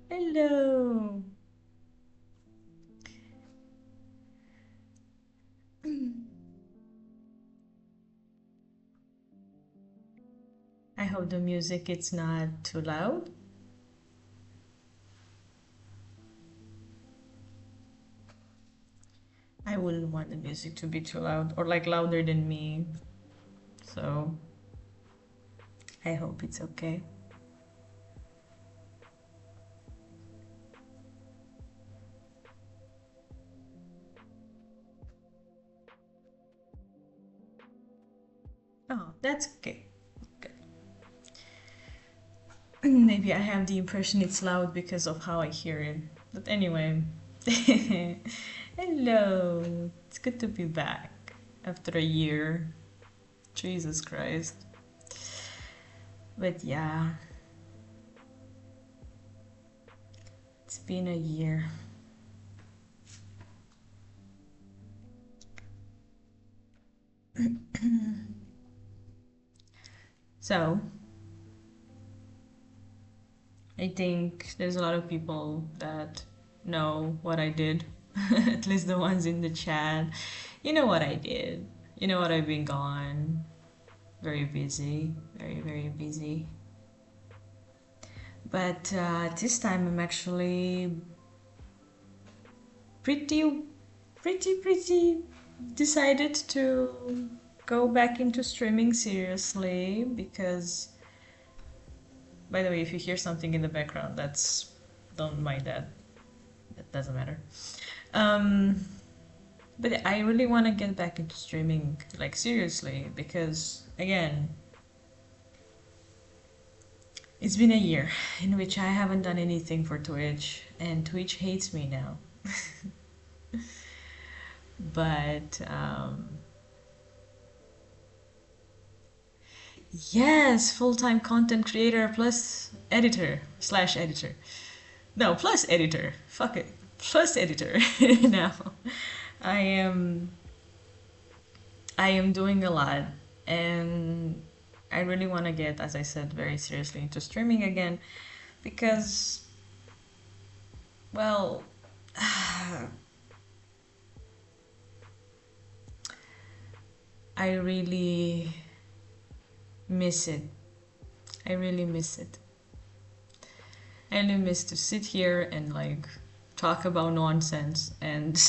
Hello. I hope the music is not too loud. I wouldn't want the music to be too loud or like louder than me. So I hope it's okay. Oh, that's okay. Good. Maybe I have the impression it's loud because of how I hear it. But anyway. Hello. It's good to be back after a year. Jesus Christ. But yeah, it's been a year. So, I think there's a lot of people that know what I did, at least the ones in the chat. You know what I did. You know what I've been gone. Very busy, very, very busy. But this time I'm actually pretty, pretty decided to go back into streaming seriously because, by the way, if you hear something in the background, don't mind that. That doesn't matter. Um, but I really want to get back into streaming, like seriously, because again, it's been a year in which I haven't done anything for Twitch, and Twitch hates me now. But yes, full-time content creator plus editor slash editor. No, plus editor. Fuck it. Plus editor. Now, I am I am doing a lot, and I really want to get, as I said, very seriously into streaming again because, well, I really miss it. I really miss it. I really miss to sit here and like talk about nonsense and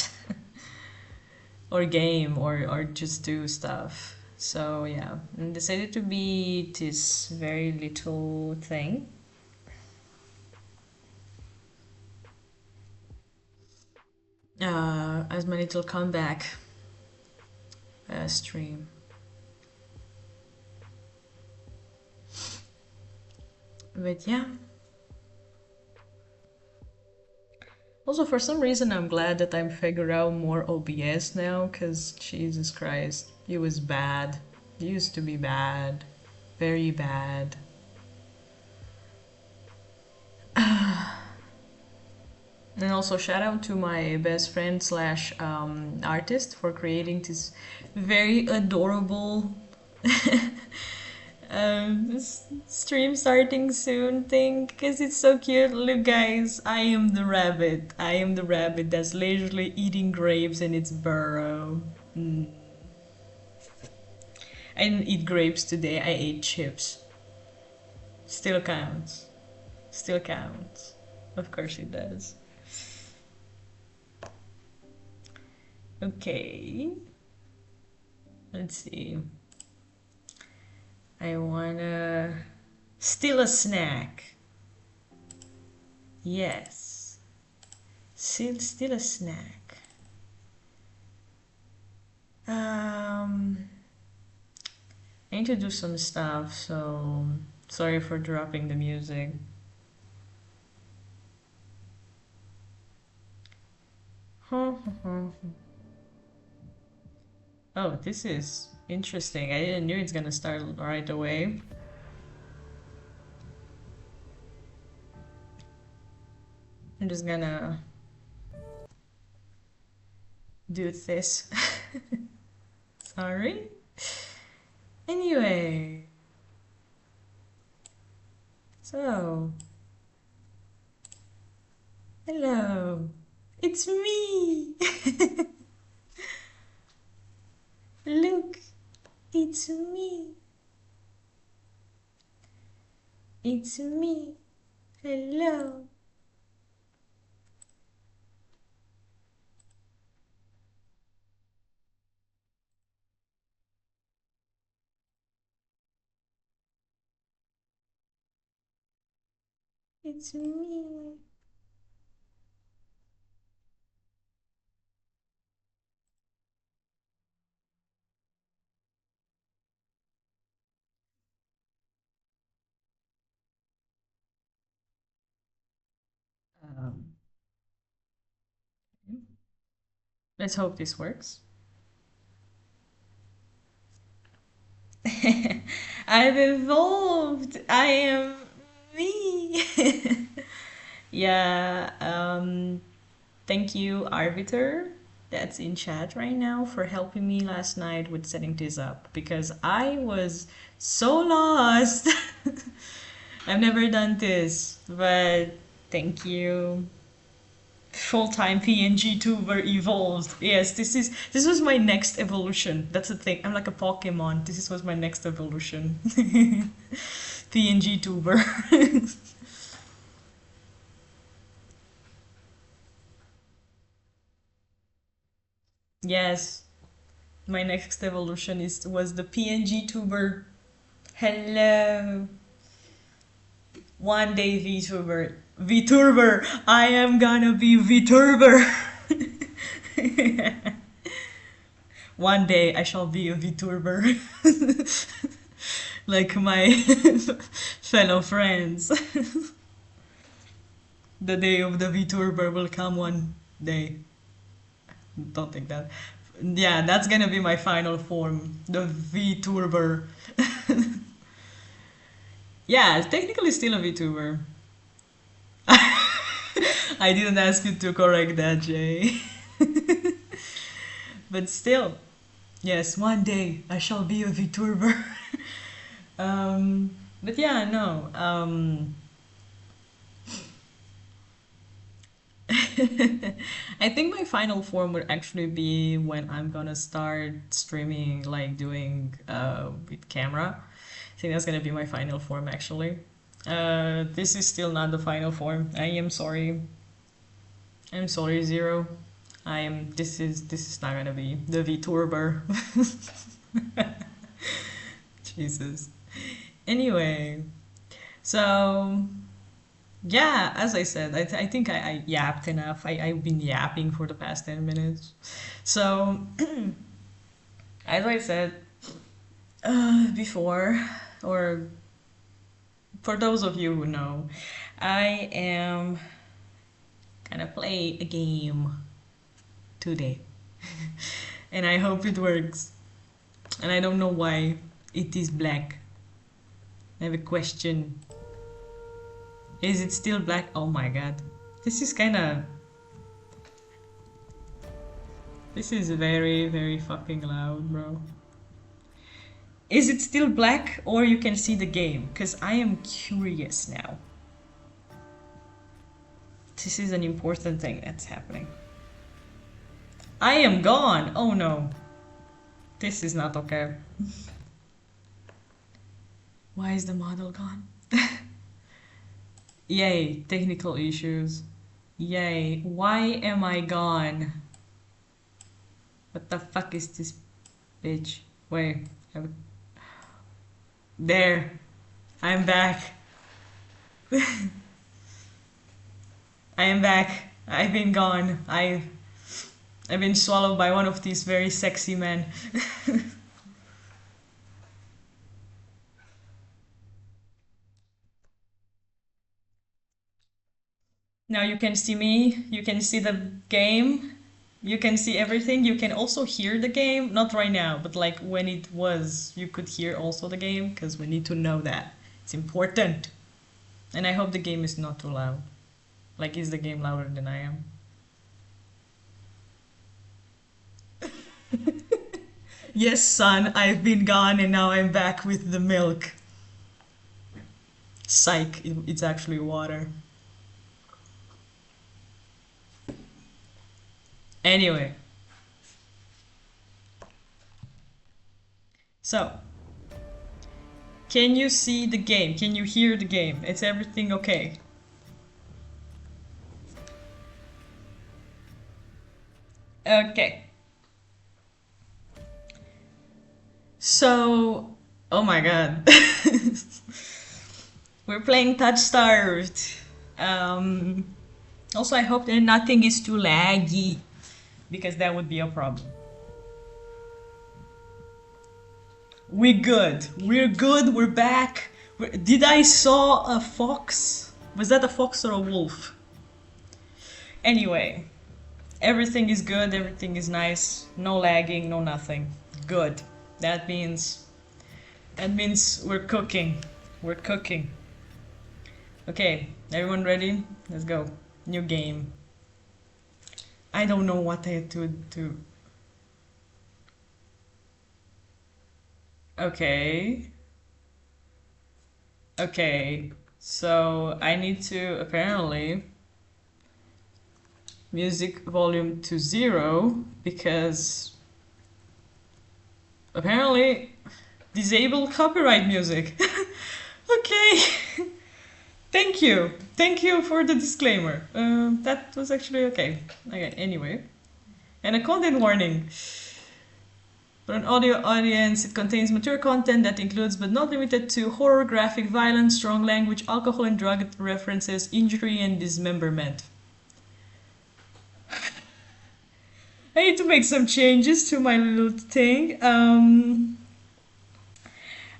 or game or just do stuff. So yeah, and decided to be this very little thing. As my little comeback stream. But yeah. Also, for some reason, I'm glad that I'm figuring out more OBS now, because Jesus Christ, it was bad. It used to be bad. Very bad. And also, shout out to my best friend slash artist for creating this very adorable this stream starting soon thing because it's so cute. Look, guys, I am the rabbit. I am the rabbit that's leisurely eating grapes in its burrow. Mm. I didn't eat grapes today, I ate chips. Still counts. Still counts. Of course it does. Okay. Let's see. I wanna steal a snack. Yes. Steal a snack. I need to do some stuff, so sorry for dropping the music. Oh, this is interesting. I didn't knew it's gonna start right away. I'm just gonna do this. Sorry. Anyway, So, hello. It's me. Look, it's me. It's me. Hello. It's me. Um, let's hope this works. I've evolved. I am me. Yeah, thank you, Arbiter, that's in chat right now, for helping me last night with setting this up because I was so lost. I've never done this, but thank you. Full-time PNG tuber evolved. Yes, this was my next evolution. That's the thing. I'm like a Pokemon. This was my next evolution. PNG tuber. Yes, my next evolution was the PNG tuber. Hello. One day VTuber. VTuber. I am gonna be VTuber. One day I shall be a VTuber. Like my fellow friends. The day of the VTuber will come one day. Don't think that. Yeah, that's gonna be my final form. The VTuber. Yeah, technically still a VTuber. I didn't ask you to correct that, Jay. But still, yes, one day I shall be a VTuber. But yeah, no. I think my final form would actually be when I'm gonna start streaming, like doing with camera. I think that's gonna be my final form actually. This is still not the final form. I am sorry. I'm sorry, Zero. I am. This is not gonna be the VTurber. Jesus. Anyway, so yeah, as I said, I think I yapped enough. I've been yapping for the past 10 minutes. So, as I said before, or for those of you who know, I am gonna play a game today. And I hope it works. And I don't know why it is black. I have a question. Is it still black? Oh my god. This is kinda... This is very, very fucking loud, bro. Is it still black or you can see the game? Because I am curious now. This is an important thing that's happening. I am gone! Oh no. This is not okay. Why is the model gone? Yay, technical issues. Yay, why am I gone? What the fuck is this bitch? Wait, there. I'm back. I am back. I've been gone. I've been swallowed by one of these very sexy men. Now you can see me, you can see the game, you can see everything, you can also hear the game. Not right now, but like when it was, you could hear also the game, because we need to know that. It's important. And I hope the game is not too loud. Like, is the game louder than I am? Yes, son, I've been gone and now I'm back with the milk. Psych, it's actually water. Anyway, so can you see the game? Can you hear the game? Is everything okay? Okay. So, oh my god. We're playing Touchstarved. Also, I hope that nothing is too laggy, because that would be a problem. We're good. We're good. We're back. Did I saw a fox? Was that a fox or a wolf? Anyway, everything is good. Everything is nice. No lagging. No nothing. Good. That means we're cooking. We're cooking. Okay, everyone ready? Let's go. New game. I don't know what I have to do. Okay. Okay. So I need to apparently music volume to 0 because apparently disable copyright music. Okay. Thank you. Thank you for the disclaimer. That was actually okay. Okay, anyway. And a content warning. For an audio audience, it contains mature content that includes but not limited to horror, graphic, violence, strong language, alcohol and drug references, injury and dismemberment. I need to make some changes to my little thing.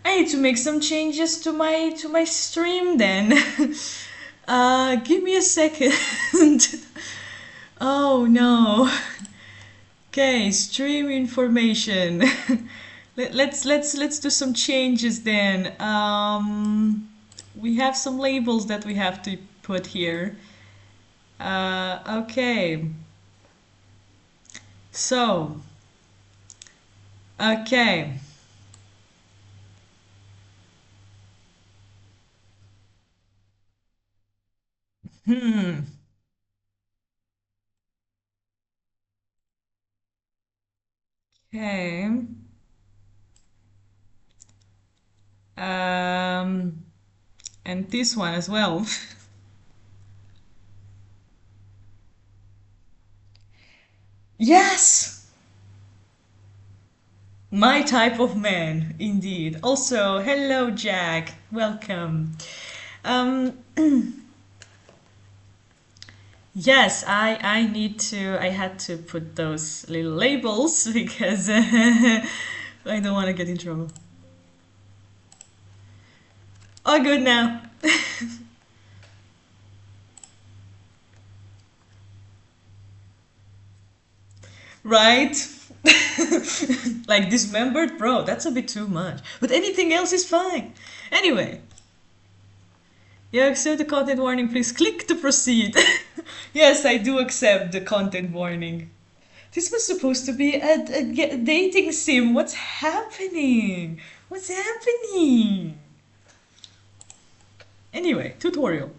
I need to make some changes to my stream then. Give me a second. Oh no. Okay, stream information. Let's do some changes then. We have some labels that we have to put here. Okay. So, okay. Hmm. Okay. And this one as well. Yes! My type of man, indeed. Also, hello, Jack. Welcome. Um, yes, I had to put those little labels because I don't want to get in trouble. All good now. Right? Like dismembered? Bro, that's a bit too much. But anything else is fine. Anyway. You accept the content warning, please click to proceed. Yes, I do accept the content warning. This was supposed to be a dating sim. What's happening? What's happening? Anyway, tutorial.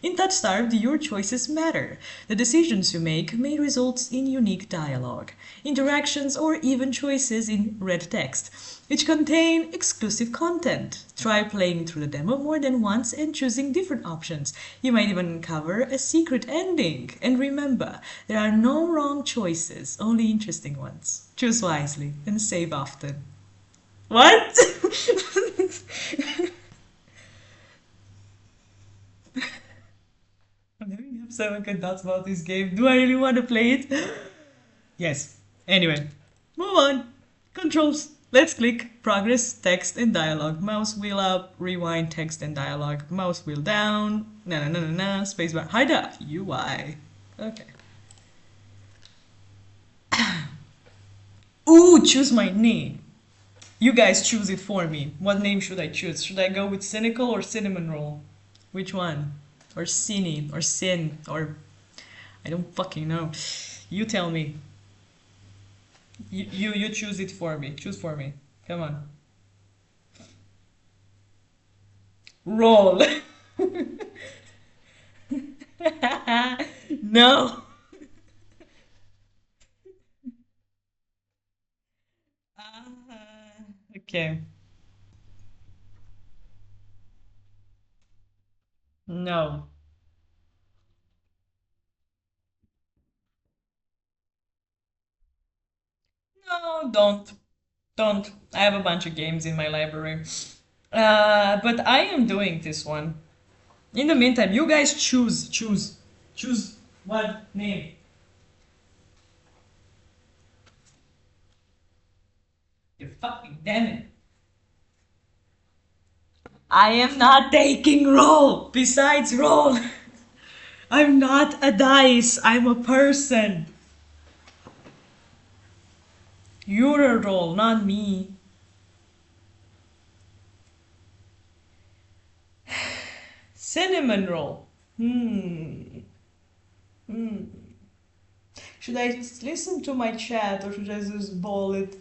In Touchstarved, your choices matter. The decisions you make may result in unique dialogue, interactions, or even choices in red text, which contain exclusive content. Try playing through the demo more than once and choosing different options. You might even uncover a secret ending. And remember, there are no wrong choices, only interesting ones. Choose wisely and save often. What? I'm having seven good thoughts about this game. Do I really want to play it? Yes. Anyway, move on. Controls. Let's click progress, text, and dialogue. Mouse wheel up, rewind, text, and dialogue. Mouse wheel down. Spacebar. Hide up. UI. Okay. Ooh, choose my name. You guys choose it for me. What name should I choose? Should I go with cynical or cinnamon roll? Which one? Or Cinny, or Sin, or I don't fucking know. You tell me. You choose it for me. Choose for me. Come on. Roll. No. Okay. No. No, don't. Don't. I have a bunch of games in my library. But I am doing this one. In the meantime, you guys choose what name. You fucking damn it. I am not taking roll. Besides roll, I'm not a dice. I'm a person. You're a roll, not me. Cinnamon roll. Hmm. Hmm. Should I listen to my chat or should I just ball it?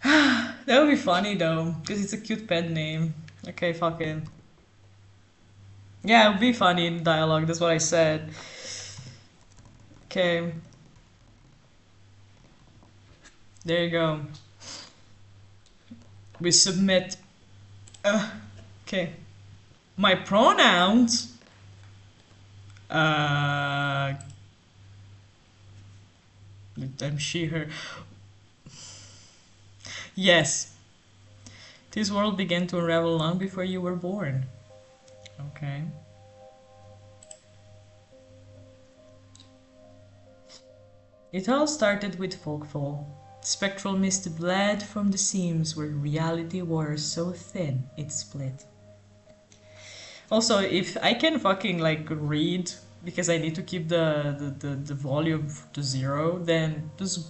That would be funny though, because it's a cute pet name. Okay, fuck it. Yeah, it would be funny in dialogue, that's what I said. Okay, there you go. We submit. Okay. My pronouns. Uh, I'm she, her. Yes. This world began to unravel long before you were born. Okay. It all started with folkfall. Spectral mist bled from the seams where reality wore so thin it split. Also, if I can fucking like read because I need to keep the volume to zero, then just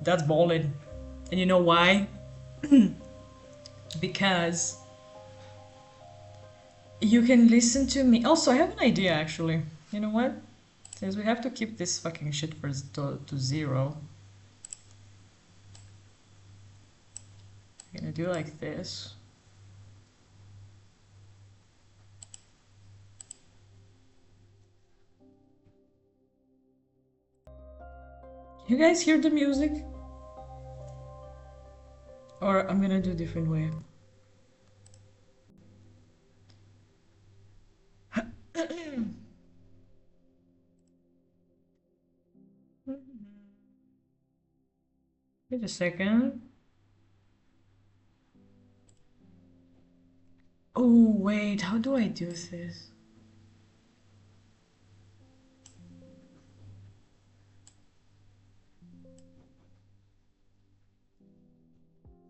that's balling. And you know why? Because you can listen to me. Also, I have an idea actually. You know what? Since we have to keep this fucking shit to zero, I'm gonna do like this. You guys hear the music? Or I'm gonna do a different way. Wait a second. Oh, wait, how do I do this?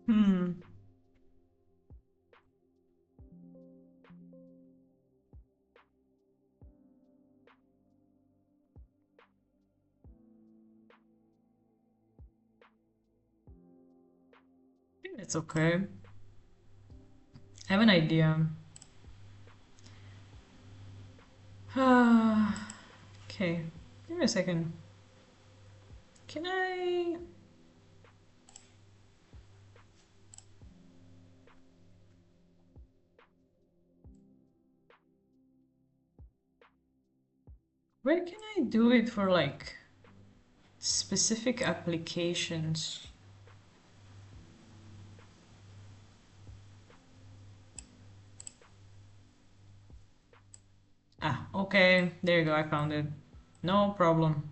Hmm. I think that's okay. I have an idea. Okay, give me a second. Can I... Where can I do it for like specific applications? Ah, okay, there you go, I found it. No problem.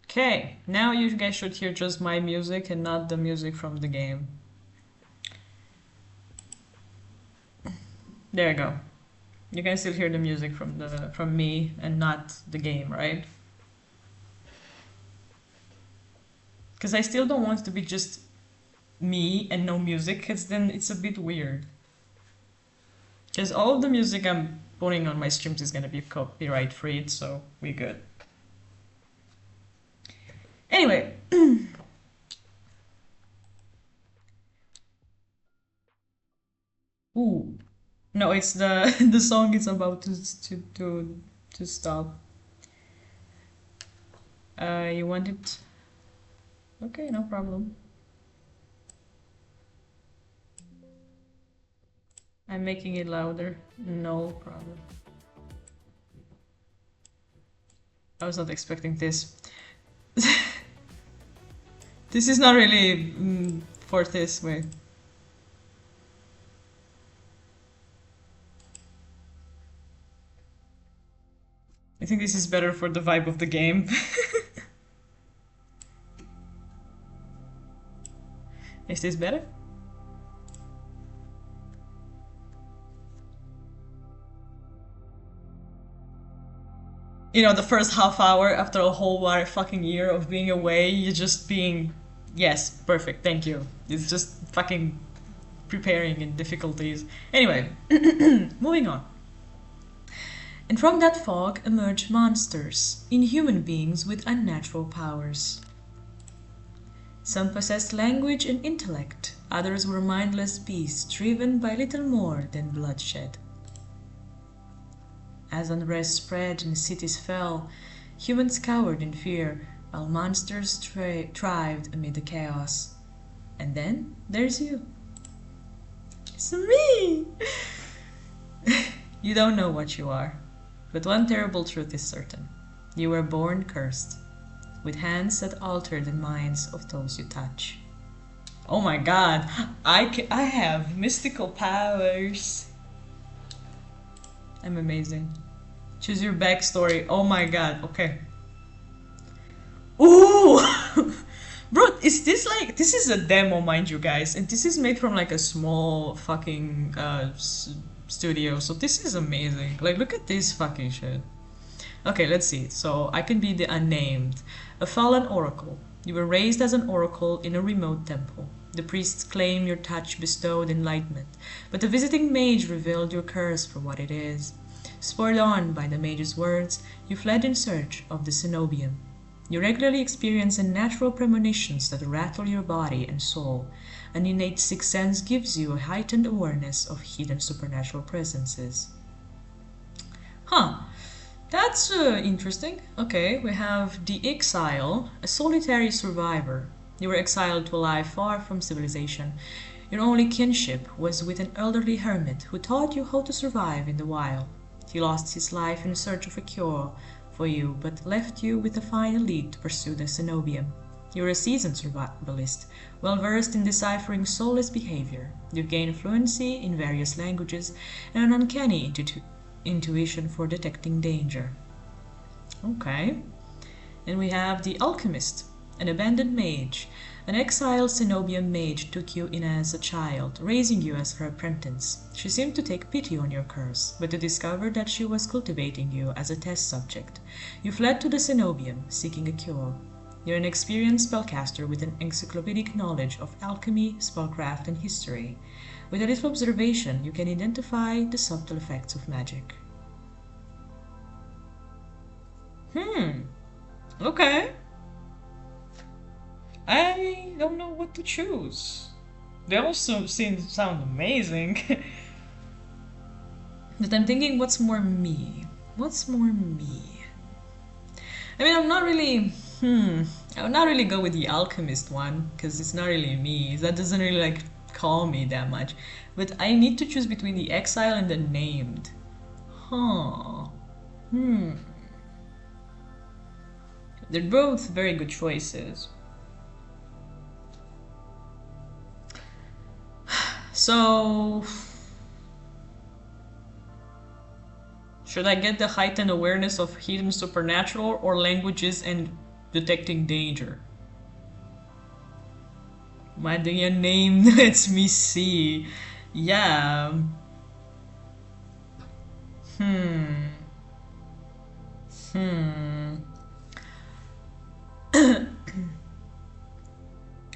Okay, now you guys should hear just my music and not the music from the game. There you go. You can still hear the music from me and not the game, right? Because I still don't want it to be just me and no music, because then it's a bit weird. Because all of the music I'm putting on my streams is gonna be copyright free, so we good. Anyway. Ooh. No, it's the the song is about to stop. You want it? Okay, no problem. I'm making it louder. No problem. I was not expecting this. This is not really for this way. I think this is better for the vibe of the game. Is this better? You know, the first half hour after a whole fucking year of being away, you're just being... Yes, perfect, thank you. It's just fucking preparing in difficulties. Anyway, moving on. And from that fog emerge monsters, inhuman beings with unnatural powers. Some possessed language and intellect, others were mindless beasts driven by little more than bloodshed. As unrest spread and cities fell, humans cowered in fear, while monsters thrived amid the chaos. And then there's you. It's me! You don't know what you are, but one terrible truth is certain. You were born cursed, with hands that alter the minds of those you touch. Oh my god, I have mystical powers. I'm amazing. Choose your backstory. Oh my god, okay. Ooh! Bro, is this like... This is a demo, mind you guys. And this is made from like a small fucking studio. So this is amazing. Like, look at this fucking shit. Okay, let's see. So I can be the unnamed. A fallen oracle. You were raised as an oracle in a remote temple. The priests claim your touch bestowed enlightenment, but the visiting mage revealed your curse for what it is. Spurred on by the mage's words, you fled in search of the cenobium. You regularly experience unnatural premonitions that rattle your body and soul. An innate sixth sense gives you a heightened awareness of hidden supernatural presences. Huh. That's interesting. Okay, we have the exile, a solitary survivor. You were exiled to a life far from civilization. Your only kinship was with an elderly hermit who taught you how to survive in the wild. He lost his life in search of a cure for you, but left you with a final lead to pursue the cenobium. You're a seasoned survivalist, well versed in deciphering soulless behavior. You've gained fluency in various languages and an uncanny intuition for detecting danger. Okay. And we have the alchemist, an abandoned mage. An exiled cenobium mage took you in as a child, raising you as her apprentice. She seemed to take pity on your curse, but you discovered that she was cultivating you as a test subject. You fled to the cenobium, seeking a cure. You're an experienced spellcaster with an encyclopedic knowledge of alchemy, spellcraft, and history. With a little observation, you can identify the subtle effects of magic. Okay. I don't know what to choose. They also sound amazing. But I'm thinking, what's more me? What's more me? I mean, I'm not really... I would not really go with the alchemist one, because it's not really me. That doesn't really, like, call me that much. But I need to choose between the exile and the named. They're both very good choices. So... should I get the heightened awareness of hidden supernatural or languages and detecting danger? My name lets me see. Yeah.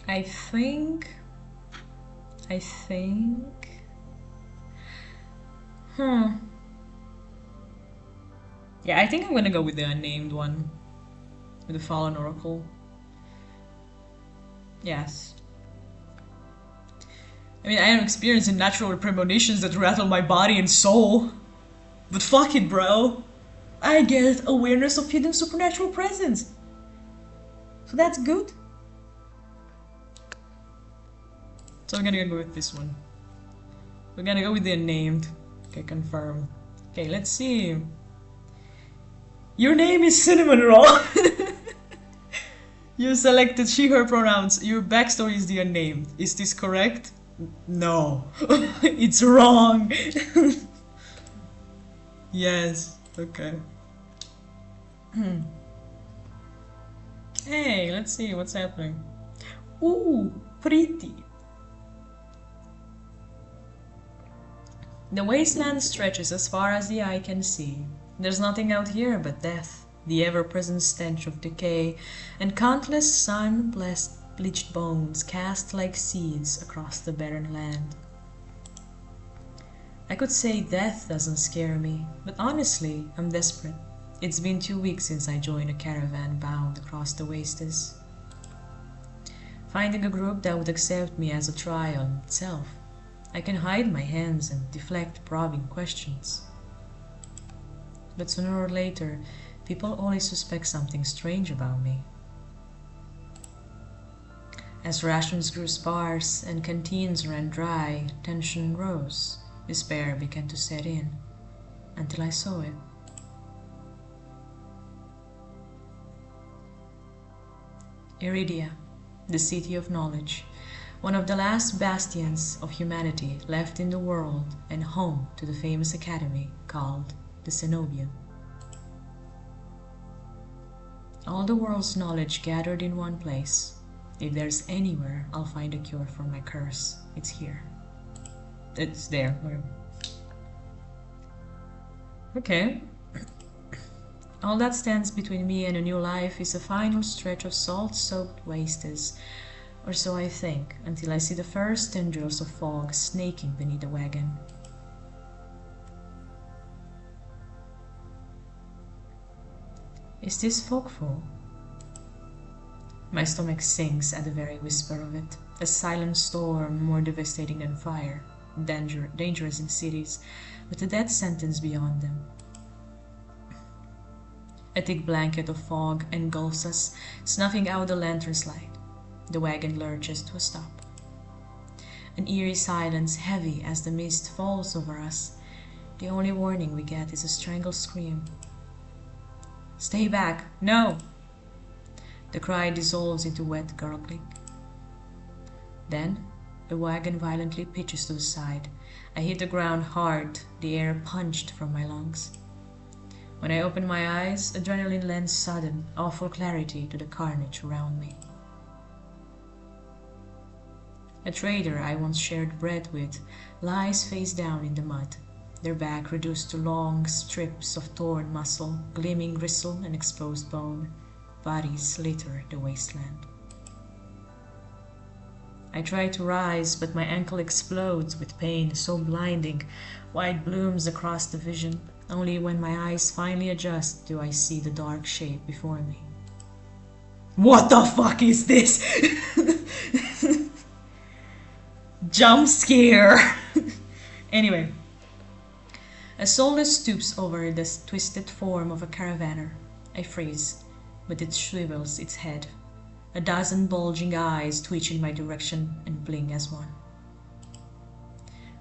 I think... Yeah, I think I'm gonna go with the unnamed one. With the Fallen Oracle. Yes. I mean, I am experiencing natural premonitions that rattle my body and soul. But fuck it, bro. I get awareness of hidden supernatural presence. So that's good. So I'm gonna go with this one. We're gonna go with the unnamed. Okay, confirm. Okay, let's see. Your name is cinnamonroll. You selected she, her pronouns. Your backstory is the unnamed. Is this correct? No. It's wrong. Yes. Okay. Hey, let's see what's happening. Ooh, pretty. The wasteland stretches as far as the eye can see. There's nothing out here but death, the ever-present stench of decay, and countless sun-blessed bleached bones cast like seeds across the barren land. I could say death doesn't scare me, but honestly, I'm desperate. It's been 2 weeks since I joined a caravan bound across the wastes. Finding a group that would accept me as a trial itself, I can hide my hands and deflect probing questions. But sooner or later, people always suspect something strange about me. As rations grew sparse and canteens ran dry, tension rose. Despair began to set in, until I saw it. Iridia, the city of knowledge, one of the last bastions of humanity left in the world and home to the famous academy called the Cenobium. All the world's knowledge gathered in one place. If there's anywhere I'll find a cure for my curse, it's here. It's there. Okay. All that stands between me and a new life is a final stretch of salt-soaked wastes, or so I think, until I see the first tendrils of fog snaking beneath the wagon. Is this fogful? My stomach sinks at the very whisper of it, a silent storm more devastating than fire, dangerous in cities, with a death sentence beyond them. A thick blanket of fog engulfs us, snuffing out the lantern's light. The wagon lurches to a stop. An eerie silence heavy as the mist falls over us. The only warning we get is a strangled scream. Stay back! No! The cry dissolves into wet gurgling. Then, the wagon violently pitches to the side. I hit the ground hard, the air punched from my lungs. When I open my eyes, adrenaline lends sudden, awful clarity to the carnage around me. A trader I once shared bread with lies face down in the mud, their back reduced to long strips of torn muscle, gleaming gristle and exposed bone. Bodies litter the wasteland. I try to rise, but my ankle explodes with pain so blinding, white blooms across the vision. Only when my eyes finally adjust do I see the dark shape before me. What the fuck is this? Jump scare! Anyway. A soulless stoops over the twisted form of a caravaner. I freeze, but it swivels its head. A dozen bulging eyes twitch in my direction and blink as one.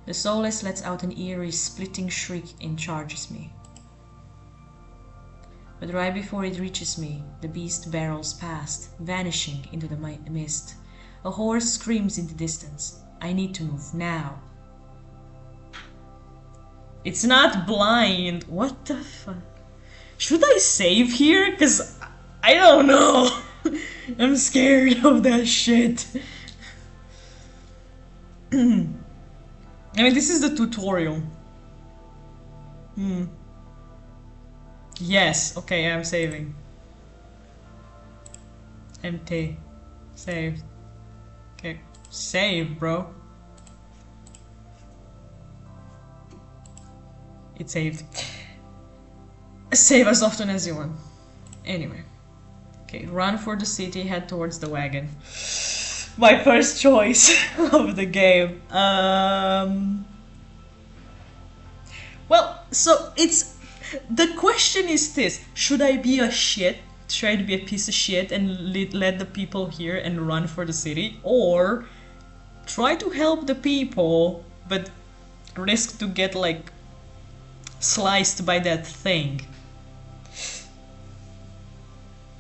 The soulless lets out an eerie, splitting shriek and charges me. But right before it reaches me, the beast barrels past, vanishing into the mist. A horse screams in the distance. I need to move now. It's not blind. What the fuck? Should I save here? Because I don't know. I'm scared of that shit. I mean, this is the tutorial. Yes, okay, I'm saving. Empty. Saved. Okay, save, bro. It saved. Save as often as you want. Anyway. Okay, run for the city, head towards the wagon. My first choice of the game. Well, so it's... The question is this. Should I be a shit? Should I be a piece of shit and let the people here and run for the city? Or try to help the people, but risk to get like sliced by that thing.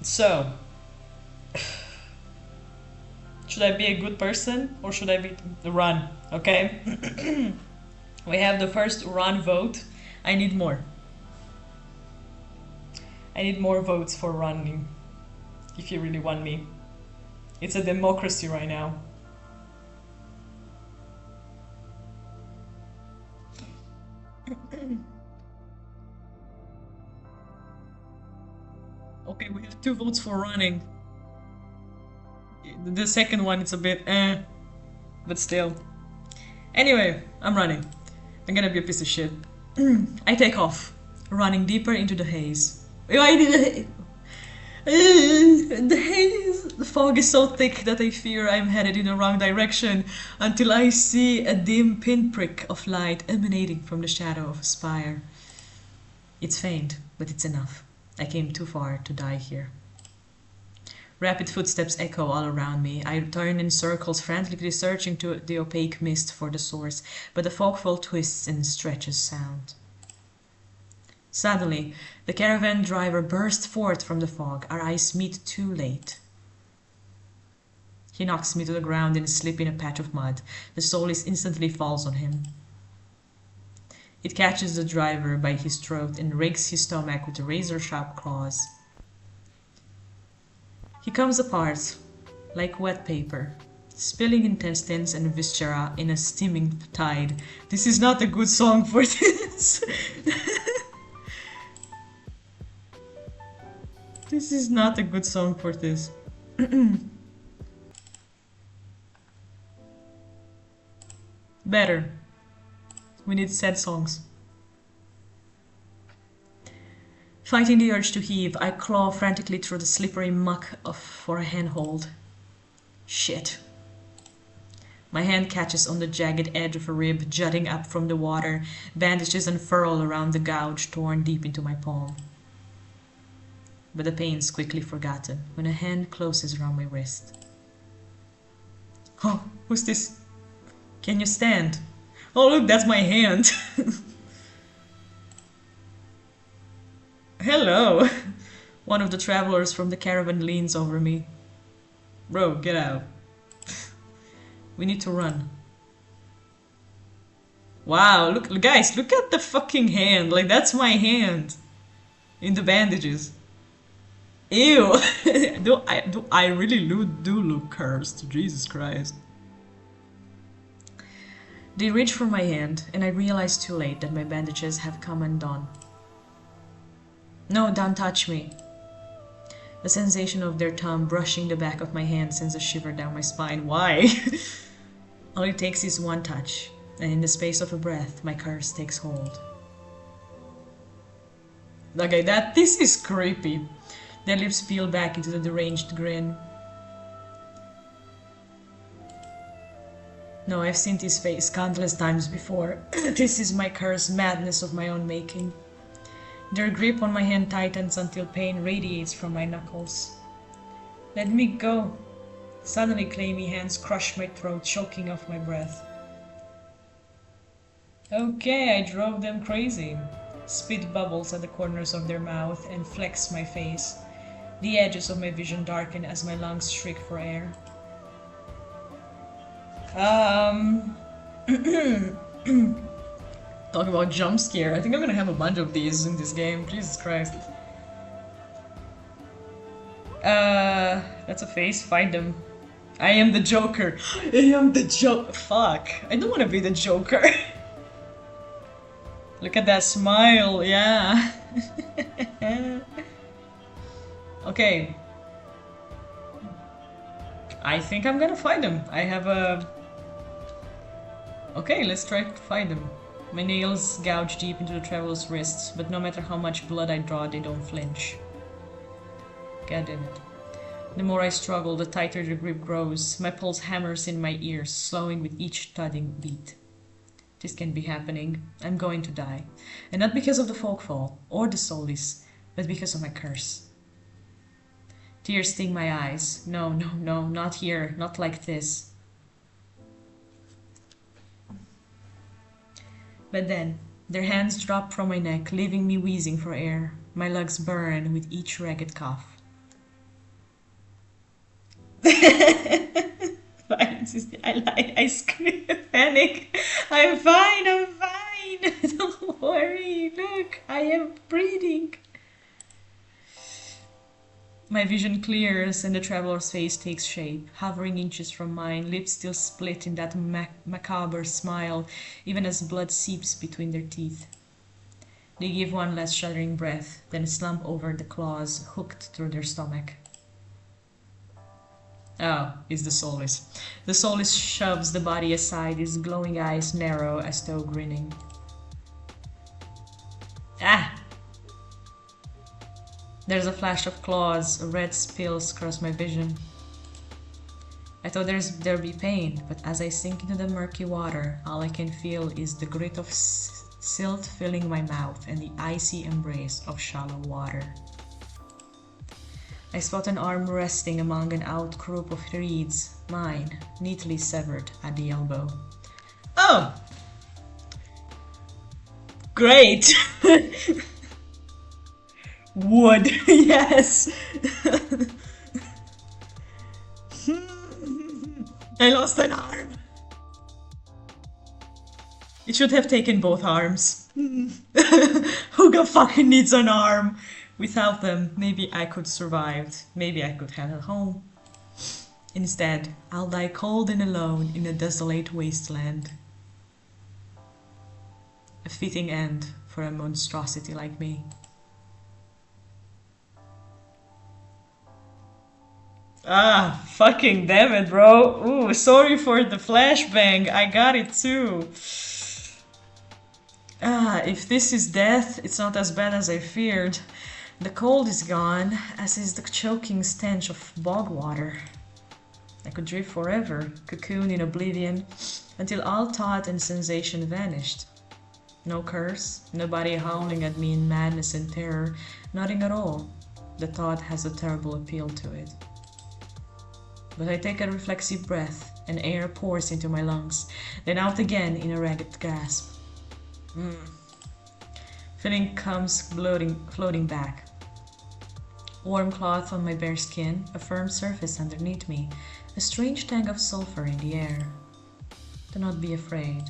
So, should I be a good person or should I be run? Okay. We have the first run vote. I need more. I need more votes for running. If you really want me. It's a democracy right now. Okay, we have 2 votes for running. The second one, it's a bit but still. Anyway, I'm running. I'm gonna be a piece of shit. I take off, running deeper into the haze. The haze. The fog is so thick that I fear I'm headed in the wrong direction until I see a dim pinprick of light emanating from the shadow of a spire. It's faint, but it's enough. I came too far to die here. Rapid footsteps echo all around me. I turn in circles, frantically searching to the opaque mist for the source, but the fogfall twists and stretches sound. Suddenly, the caravan driver bursts forth from the fog. Our eyes meet too late. He knocks me to the ground and slip in a patch of mud. The Solis instantly falls on him. It catches the driver by his throat and rakes his stomach with razor-sharp claws. He comes apart like wet paper, spilling intestines and viscera in a steaming tide. This is not a good song for this. This is not a good song for this. Better. We need sad songs. Fighting the urge to heave, I claw frantically through the slippery muck for a handhold. Shit. My hand catches on the jagged edge of a rib jutting up from the water. Bandages unfurl around the gouge torn deep into my palm. But the pain's quickly forgotten when a hand closes around my wrist. Oh, who's this? Can you stand? Oh look, that's my hand. Hello. One of the travelers from the caravan leans over me. Bro, get out. We need to run. Wow, look, guys, look at the fucking hand. Like, that's my hand. In the bandages. Ew. I really do look cursed. Jesus Christ. They reach for my hand, and I realize too late that my bandages have come undone. No, don't touch me. The sensation of their thumb brushing the back of my hand sends a shiver down my spine. Why? All it takes is one touch, and in the space of a breath, my curse takes hold. Okay, this is creepy. Their lips peel back into the deranged grin. No, I've seen this face countless times before. This is my curse, madness of my own making. Their grip on my hand tightens until pain radiates from my knuckles. Let me go. Suddenly clammy hands crush my throat, choking off my breath. Okay, I drove them crazy. Spit bubbles at the corners of their mouth and flecks my face. The edges of my vision darken as my lungs shriek for air. Talk about jump scare. I think I'm gonna have a bunch of these in this game. Jesus Christ. That's a face. Fight them. I am the Joker. I am the Fuck. I don't want to be the Joker. Look at that smile. Yeah. Okay. I think I'm gonna fight them. I have a... Okay, let's try to fight them. My nails gouge deep into the traveler's wrists, but no matter how much blood I draw, they don't flinch. God damn it. The more I struggle, the tighter the grip grows. My pulse hammers in my ears, slowing with each thudding beat. This can't be happening. I'm going to die. And not because of the folkfall, or the solis, but because of my curse. Tears sting my eyes. No, no, no, not here, not like this. But then, their hands drop from my neck, leaving me wheezing for air. My legs burn with each ragged cough. I scream, panic. I'm fine, I'm fine. Don't worry, look, I am breathing. My vision clears and the traveler's face takes shape, hovering inches from mine, lips still split in that macabre smile, even as blood seeps between their teeth. They give one last shuddering breath, then slump over the claws hooked through their stomach. Oh, it's the soulless. The soulless shoves the body aside, his glowing eyes narrow as though grinning. Ah! There's a flash of claws, red spills cross my vision. I thought there'd be pain, but as I sink into the murky water, all I can feel is the grit of silt filling my mouth and the icy embrace of shallow water. I spot an arm resting among an outcrop of reeds, mine, neatly severed at the elbow. Oh! Great! Wood, yes! I lost an arm. It should have taken both arms. Who fucking needs an arm? Without them, maybe I could survive. Maybe I could have a home. Instead, I'll die cold and alone in a desolate wasteland. A fitting end for a monstrosity like me. Ah, fucking damn it, bro. Ooh, sorry for the flashbang. I got it too. Ah, if this is death, it's not as bad as I feared. The cold is gone, as is the choking stench of bog water. I could drift forever, cocoon in oblivion, until all thought and sensation vanished. No curse, nobody howling at me in madness and terror, nothing at all. The thought has a terrible appeal to it. But I take a reflexive breath, and air pours into my lungs, then out again in a ragged gasp. Feeling comes floating back. Warm cloth on my bare skin, a firm surface underneath me, a strange tang of sulfur in the air. Do not be afraid.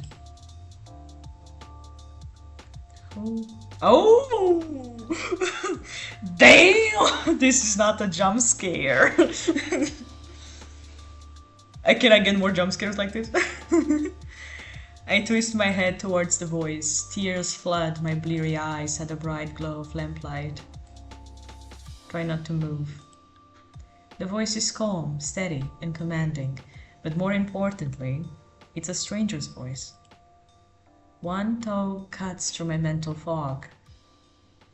Oh! Damn! This is not a jump scare. Can I get more jump scares like this? I twist my head towards the voice. Tears flood my bleary eyes at the bright glow of lamplight. Try not to move. The voice is calm, steady, and commanding, but more importantly, it's a stranger's voice. One toe cuts through my mental fog.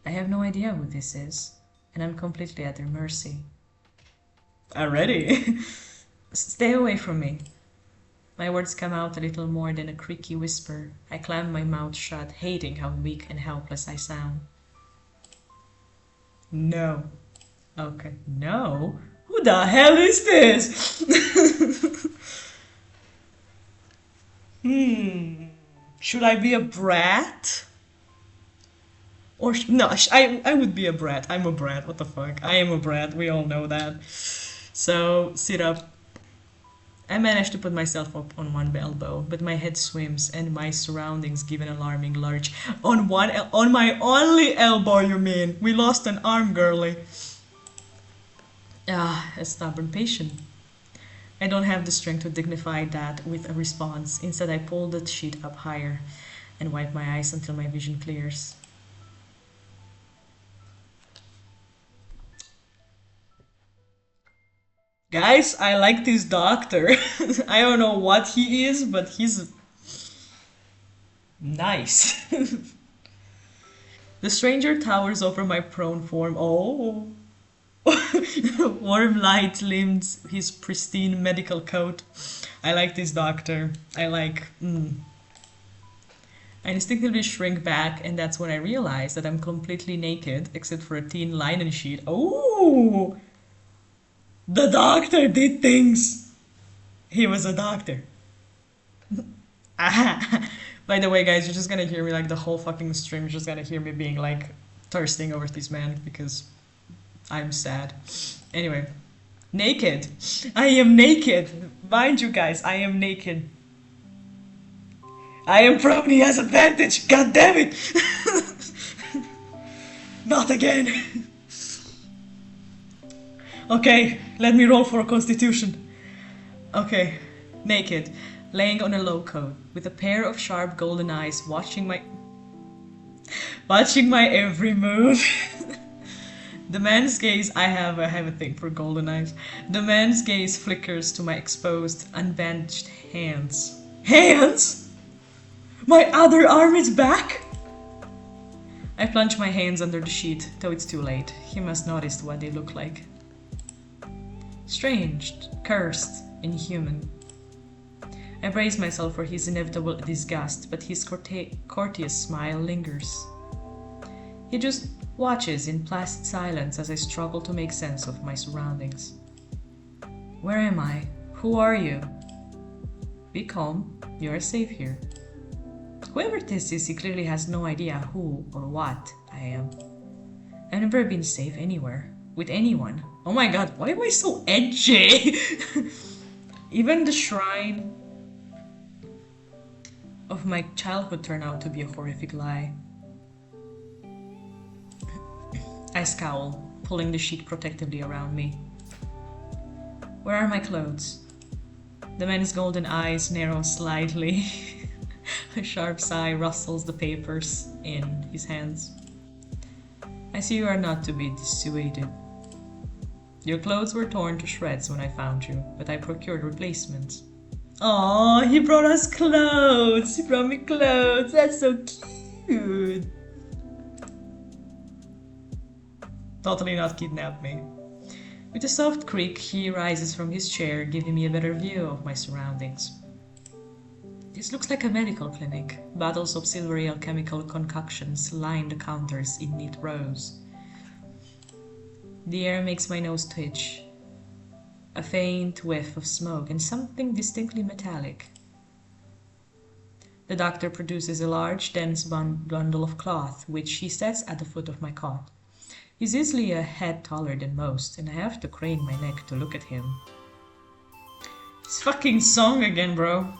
I have no idea who this is, and I'm completely at their mercy. Already? Stay away from me. My words come out a little more than a creaky whisper. I clamp my mouth shut, hating how weak and helpless I sound. No. Okay. No? Who the hell is this? Should I be a brat? Or no, I would be a brat. I'm a brat. What the fuck? I am a brat. We all know that. So, sit up. I manage to put myself up on one elbow, but my head swims and my surroundings give an alarming lurch. On my only elbow, you mean? We lost an arm, girlie. Ah, a stubborn patient. I don't have the strength to dignify that with a response. Instead, I pull the sheet up higher and wipe my eyes until my vision clears. Guys, I like this doctor. I don't know what he is, but he's nice. The stranger towers over my prone form. Oh. Warm light limns his pristine medical coat. I like this doctor. I instinctively shrink back, and that's when I realize that I'm completely naked except for a thin linen sheet. Oh! The doctor did things! He was a doctor. By the way, guys, you're just gonna hear me like the whole fucking stream. You're just gonna hear me being like thirsting over this man because I'm sad. Anyway, naked. I am naked. Mind you, guys, I am naked. I am prone. He has advantage. God damn it! Not again. Okay, let me roll for a constitution. Okay, naked, laying on a low coat, with a pair of sharp golden eyes watching my every move. The man's gaze, I have a thing for golden eyes. The man's gaze flickers to my exposed, unbandaged hands. Hands? My other arm is back? I plunge my hands under the sheet, though it's too late. He must notice what they look like. Strange, cursed, inhuman. I brace myself for his inevitable disgust, but his courteous smile lingers. He just watches in placid silence as I struggle to make sense of my surroundings. Where am I? Who are you? Be calm, you are safe here. Whoever this is, he clearly has no idea who or what I am. I've never been safe anywhere, with anyone. Oh my god, why am I so edgy? Even the shrine of my childhood turned out to be a horrific lie. I scowl, pulling the sheet protectively around me. Where are my clothes? The man's golden eyes narrow slightly. A sharp sigh rustles the papers in his hands. I see you are not to be dissuaded. Your clothes were torn to shreds when I found you, but I procured replacements. Aww, he brought us clothes! He brought me clothes! That's so cute! Totally not kidnapped me. With a soft creak, he rises from his chair, giving me a better view of my surroundings. This looks like a medical clinic. Bottles of silvery alchemical concoctions line the counters in neat rows. The air makes my nose twitch. A faint whiff of smoke and something distinctly metallic. The doctor produces a large, dense bundle of cloth, which he sets at the foot of my cot. He's easily a head taller than most, and I have to crane my neck to look at him. This fucking song again, bro.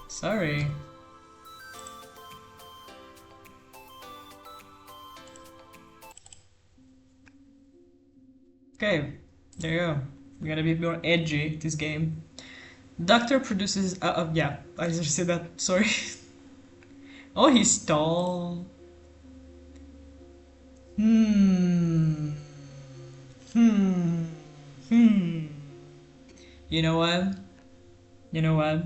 Sorry. Okay, there you go. We gotta be more edgy this game. Doctor produces. Yeah, I just said that. Sorry. Oh, he's tall. Hmm. You know what? You know what?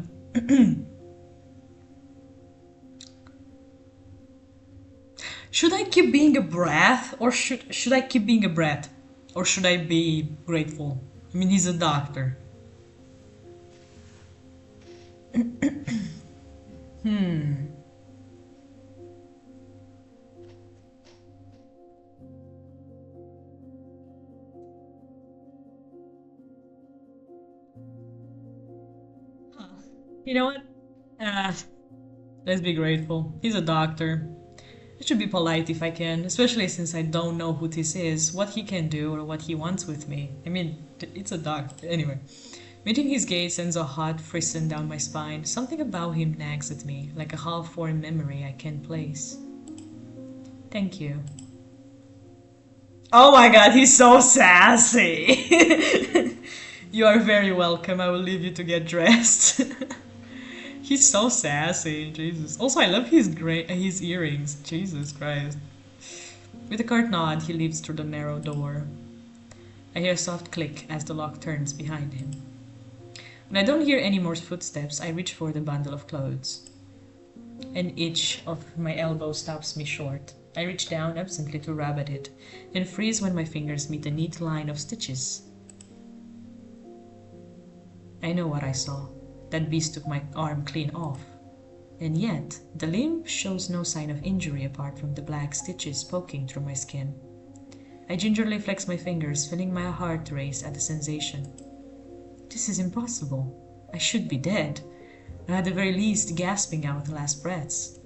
Should I keep being a brat, or should I keep being a brat, or should I be grateful? I mean, he's a doctor. You know what? Let's be grateful. He's a doctor. I should be polite if I can, especially since I don't know who this is, what he can do, or what he wants with me. I mean, it's a doctor. Anyway, meeting his gaze sends a hot frisson down my spine. Something about him nags at me, like a half-formed memory I can't place. Thank you. Oh my god, he's so sassy! You are very welcome. I will leave you to get dressed. He's so sassy, Jesus. Also, I love his earrings. Jesus Christ. With a curt nod, he leaps through the narrow door. I hear a soft click as the lock turns behind him. When I don't hear any more footsteps, I reach for the bundle of clothes. An itch of my elbow stops me short. I reach down absently to rub at it, then freeze when my fingers meet a neat line of stitches. I know what I saw. That beast took my arm clean off. And yet, the limb shows no sign of injury apart from the black stitches poking through my skin. I gingerly flex my fingers, feeling my heart race at the sensation. This is impossible. I should be dead. or at the very least gasping out the last breaths.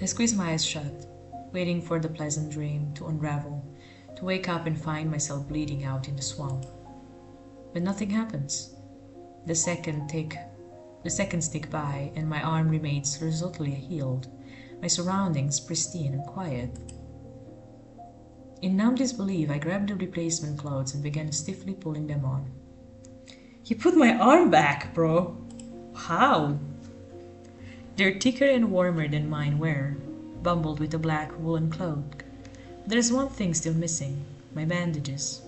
I squeeze my eyes shut, waiting for the pleasant dream to unravel, to wake up and find myself bleeding out in the swamp. But nothing happens. The seconds tick by, and my arm remains horizontally healed, my surroundings pristine and quiet. In numb disbelief, I grabbed the replacement clothes and began stiffly pulling them on. You put my arm back, bro! How? They're thicker and warmer than mine were, bundled with a black woolen cloak. There's one thing still missing, my bandages.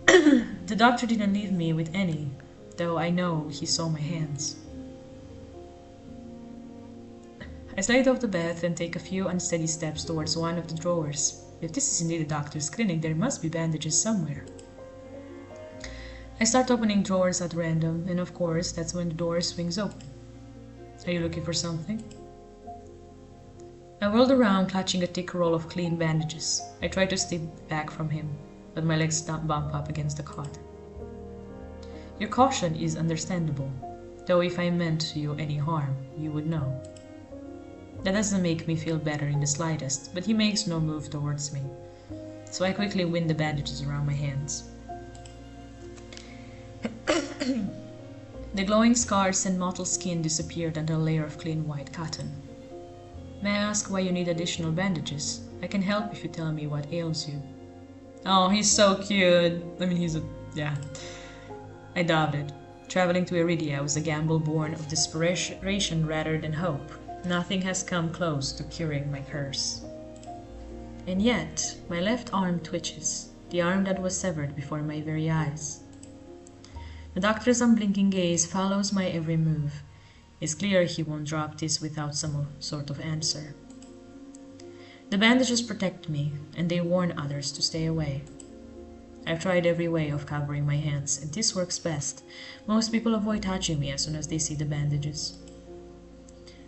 The doctor didn't leave me with any, though I know he saw my hands. I slide off the bed and take a few unsteady steps towards one of the drawers. If this is indeed a doctor's clinic, there must be bandages somewhere. I start opening drawers at random, and of course, that's when the door swings open. Are you looking for something? I whirled around, clutching a thick roll of clean bandages. I tried to step back from him, but my legs bump up against the cot. Your caution is understandable, though if I meant you any harm, you would know. That doesn't make me feel better in the slightest, but he makes no move towards me, so I quickly wind the bandages around my hands. The glowing scars and mottled skin disappeared under a layer of clean white cotton. May I ask why you need additional bandages? I can help if you tell me what ails you. Oh, he's so cute. Yeah. I doubted. Traveling to Iridia was a gamble born of desperation rather than hope. Nothing has come close to curing my curse. And yet, my left arm twitches, the arm that was severed before my very eyes. The doctor's unblinking gaze follows my every move. It's clear he won't drop this without some sort of answer. The bandages protect me, and they warn others to stay away. I've tried every way of covering my hands, and this works best. Most people avoid touching me as soon as they see the bandages.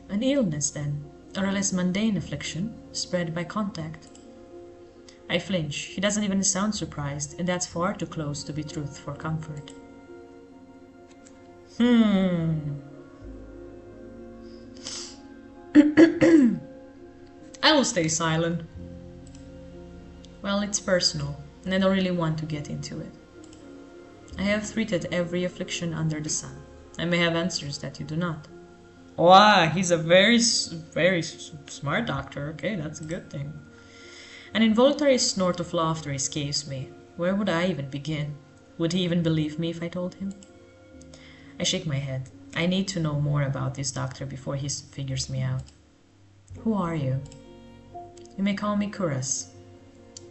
An illness, then, or a less mundane affliction, spread by contact. I flinch. He doesn't even sound surprised, and that's far too close to be truth for comfort. I will stay silent. Well, it's personal, and I don't really want to get into it. I have treated every affliction under the sun. I may have answers that you do not. Wow, he's a very smart doctor. Okay, that's a good thing. An involuntary snort of laughter escapes me. Where would I even begin? Would he even believe me if I told him? I shake my head. I need to know more about this doctor before he figures me out. Who are you? You may call me Kuras.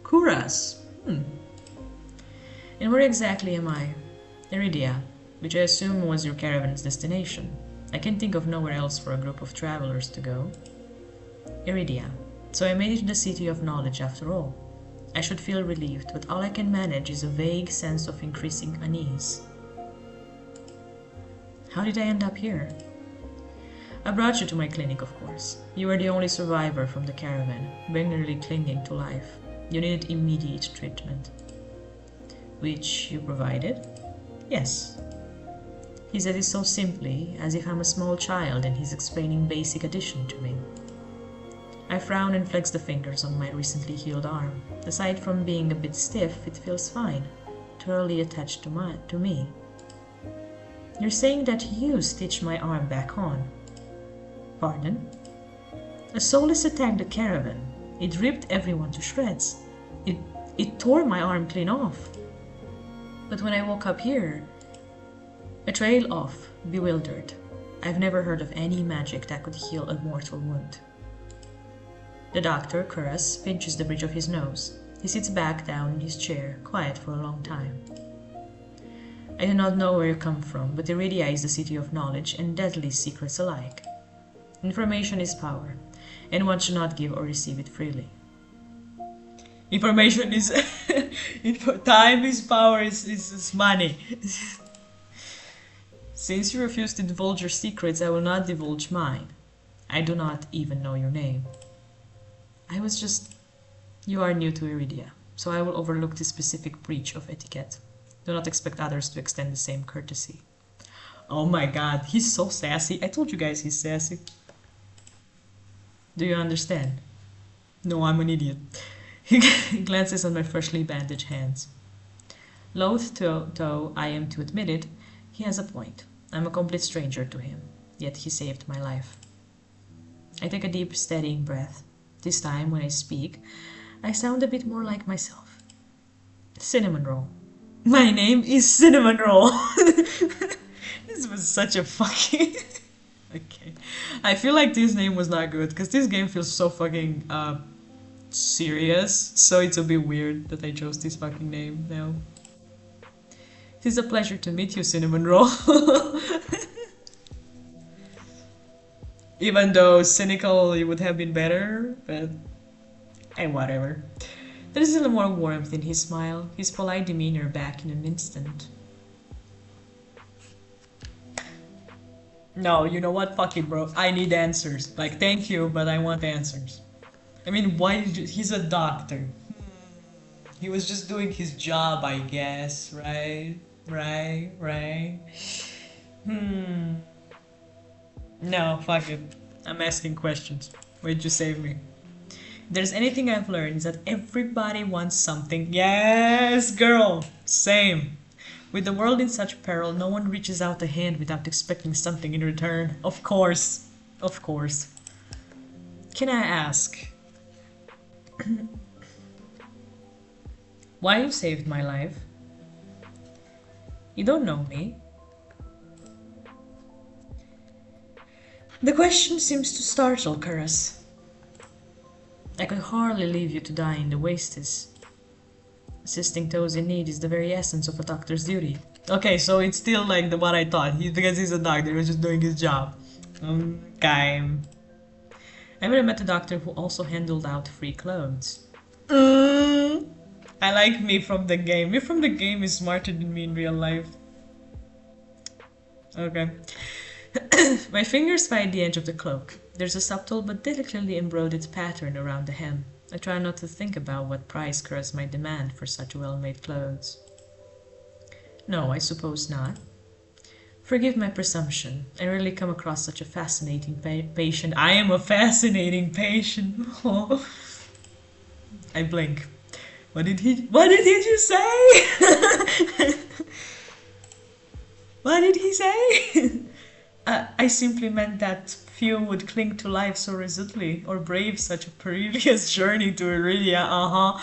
Kuras? And where exactly am I? Iridia, which I assume was your caravan's destination. I can think of nowhere else for a group of travelers to go. Iridia. So I made it to the city of knowledge after all. I should feel relieved, but all I can manage is a vague sense of increasing unease. How did I end up here? I brought you to my clinic, of course. You were the only survivor from the caravan, barely clinging to life. You needed immediate treatment. Which you provided? Yes. He said it so simply, as if I'm a small child and he's explaining basic addition to me. I frown and flex the fingers on my recently healed arm. Aside from being a bit stiff, it feels fine, thoroughly attached to me. You're saying that you stitched my arm back on? Pardon? A soulless attacked the caravan. It ripped everyone to shreds. It tore my arm clean off. But when I woke up here, I trailed off, bewildered. I've never heard of any magic that could heal a mortal wound. The doctor, Kuras, pinches the bridge of his nose. He sits back down in his chair, quiet for a long time. I do not know where you come from, but Iridia is the city of knowledge and deadly secrets alike. Information is power, and one should not give or receive it freely. Information is... time is power, is money. Since you refuse to divulge your secrets, I will not divulge mine. I do not even know your name. You are new to Iridia, so I will overlook this specific breach of etiquette. Do not expect others to extend the same courtesy. Oh my god, he's so sassy. I told you guys he's sassy. Do you understand? No, I'm an idiot. He glances on my freshly bandaged hands. Loath though I am to admit it, he has a point. I'm a complete stranger to him, yet he saved my life. I take a deep, steadying breath. This time, when I speak, I sound a bit more like myself. Cinnamon roll. My name is Cinnamon Roll. This was such a fucking... Okay. I feel like this name was not good, because this game feels so fucking, serious. So it's a bit weird that I chose this fucking name now. It is a pleasure to meet you, Cinnamon Roll. Even though cynical, it would have been better, but... Hey, whatever. There is a little more warmth in his smile, his polite demeanor back in an instant. No, you know what? Fuck it, bro. I need answers. Like, thank you, but I want answers. I mean, why did you... He's a doctor. He was just doing his job, I guess, right? Right? No, fuck it. I'm asking questions. Why'd you save me? If there's anything I've learned is that everybody wants something. Yes, girl! Same. With the world in such peril, no one reaches out a hand without expecting something in return. Of course. Of course. Can I ask... why you saved my life? You don't know me. The question seems to startle Karas. I could hardly leave you to die in the wastes. Assisting those in need is the very essence of a doctor's duty. Okay, so it's still like what I thought. Because he's a doctor, he was just doing his job. Okay. I met a doctor who also handled out free clothes. I like me from the game. Me from the game is smarter than me in real life. Okay. My fingers find the edge of the cloak. There's a subtle but delicately embroidered pattern around the hem. I try not to think about what price Karas might demand for such well-made clothes. No, I suppose not. Forgive my presumption. I rarely come across such a fascinating patient. I am a fascinating patient. I blink. What did you say? What did he say? I simply meant that few would cling to life so resolutely or brave such a perilous journey to Iridia.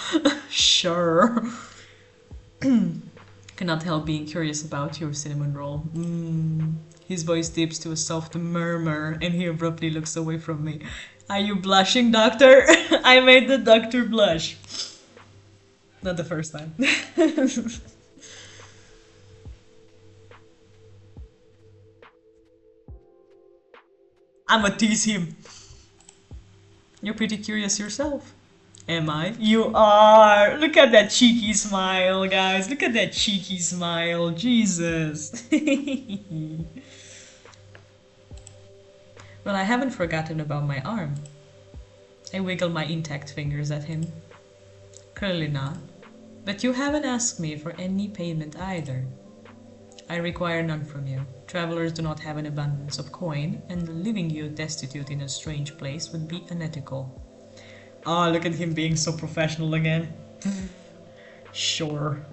Sure. Cannot help being curious about your cinnamon roll. His voice dips to a soft murmur and he abruptly looks away from me. Are you blushing, doctor? I made the doctor blush. Not the first time. I'ma tease him. You're pretty curious yourself. Am I? You are! Look at that cheeky smile, guys. Look at that cheeky smile. Jesus. Well, I haven't forgotten about my arm. I wiggle my intact fingers at him. Clearly not. But you haven't asked me for any payment either. I require none from you. Travelers do not have an abundance of coin, and leaving you destitute in a strange place would be unethical. Oh, look at him being so professional again. Sure.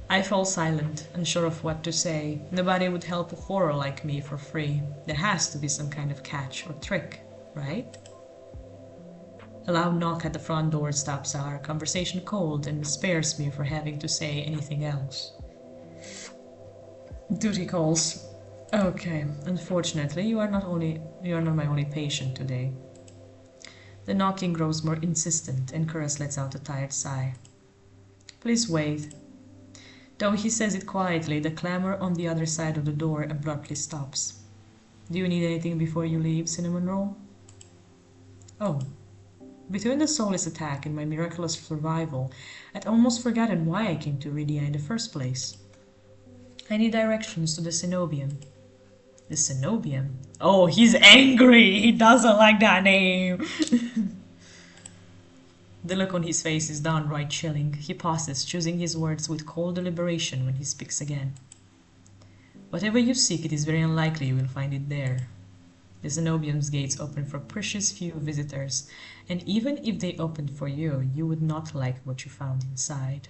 I fall silent, unsure of what to say. Nobody would help a foreigner like me for free. There has to be some kind of catch or trick, right? A loud knock at the front door stops our conversation cold and spares me for having to say anything else. Duty calls. Okay, unfortunately, you are not my only patient today. The knocking grows more insistent, and Karas lets out a tired sigh. Please wait. Though he says it quietly, the clamor on the other side of the door abruptly stops. Do you need anything before you leave, Cinnamon Roll? Oh. Between the soulless attack and my miraculous survival, I'd almost forgotten why I came to Rydia in the first place. I need directions to the Cenobium. The Cenobium? Oh, he's angry! He doesn't like that name! The look on his face is downright chilling. He pauses, choosing his words with cold deliberation when he speaks again. Whatever you seek, it is very unlikely you will find it there. The Zenobium's gates open for precious few visitors, and even if they opened for you, you would not like what you found inside.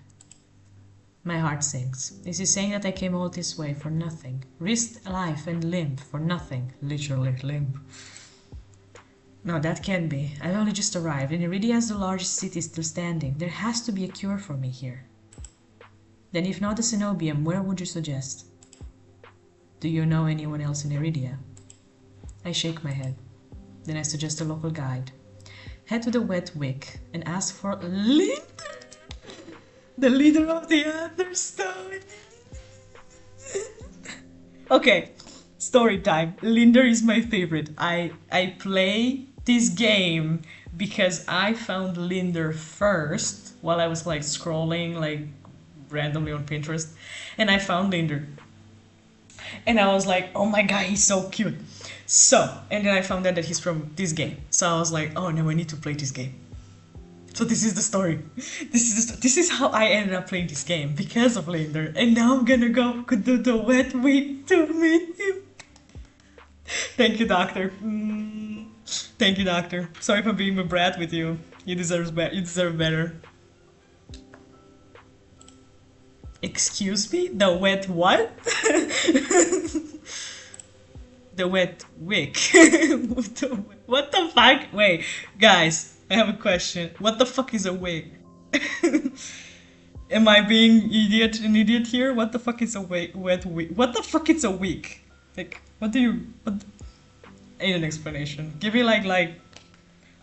My heart sinks. Is he saying that I came all this way for nothing? Risked life and limb for nothing. Literally limb. No, that can't be. I've only just arrived, and Iridia is the largest city still standing. There has to be a cure for me here. Then if not the Cenobium, where would you suggest? Do you know anyone else in Iridia? I shake my head. Then I suggest a local guide. Head to the Wet Wick and ask for Linder, the leader of the Understone. Okay, story time. Linder is my favorite. I play this game because I found Linder first while I was like scrolling like randomly on Pinterest, and I found Linder. And I was like, oh my god, he's so cute. So, and then I found out that he's from this game. So I was like, oh no, I need to play this game. So this is the story. This is how I ended up playing this game, because of Linder. And now I'm gonna go to the Wet Week to meet him. Thank you, Doctor. Thank you, Doctor. Sorry for being a brat with you. You deserve better. Excuse me? The wet what? The Wet Wick. What the fuck? Wait, guys, I have a question. What the fuck is a wig? Am I being an idiot here? What the fuck is a wet wig? What the fuck is a wig? Like, what? I need an explanation. Give me like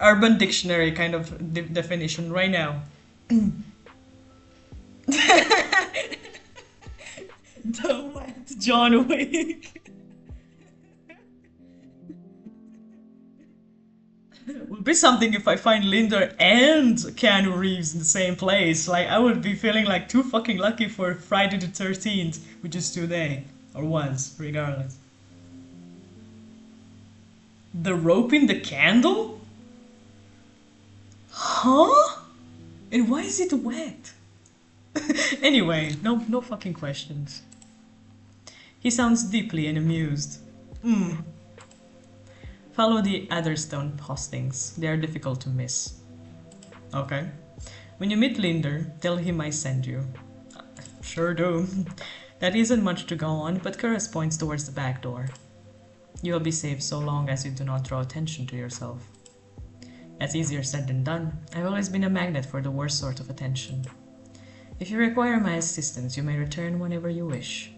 Urban Dictionary kind of definition right now. The wet John Wick. Would be something if I find Linder and Keanu Reeves in the same place. Like, I would be feeling like too fucking lucky for Friday the 13th, which is today. Or was, regardless. The rope in the candle? Huh? And why is it wet? Anyway, no fucking questions. He sounds deeply and amused. Follow the Adderstone postings. They are difficult to miss. Okay. When you meet Linder, tell him I send you. Sure do. That isn't much to go on, but Curtis points towards the back door. You will be safe so long as you do not draw attention to yourself. That's easier said than done. I've always been a magnet for the worst sort of attention. If you require my assistance, you may return whenever you wish.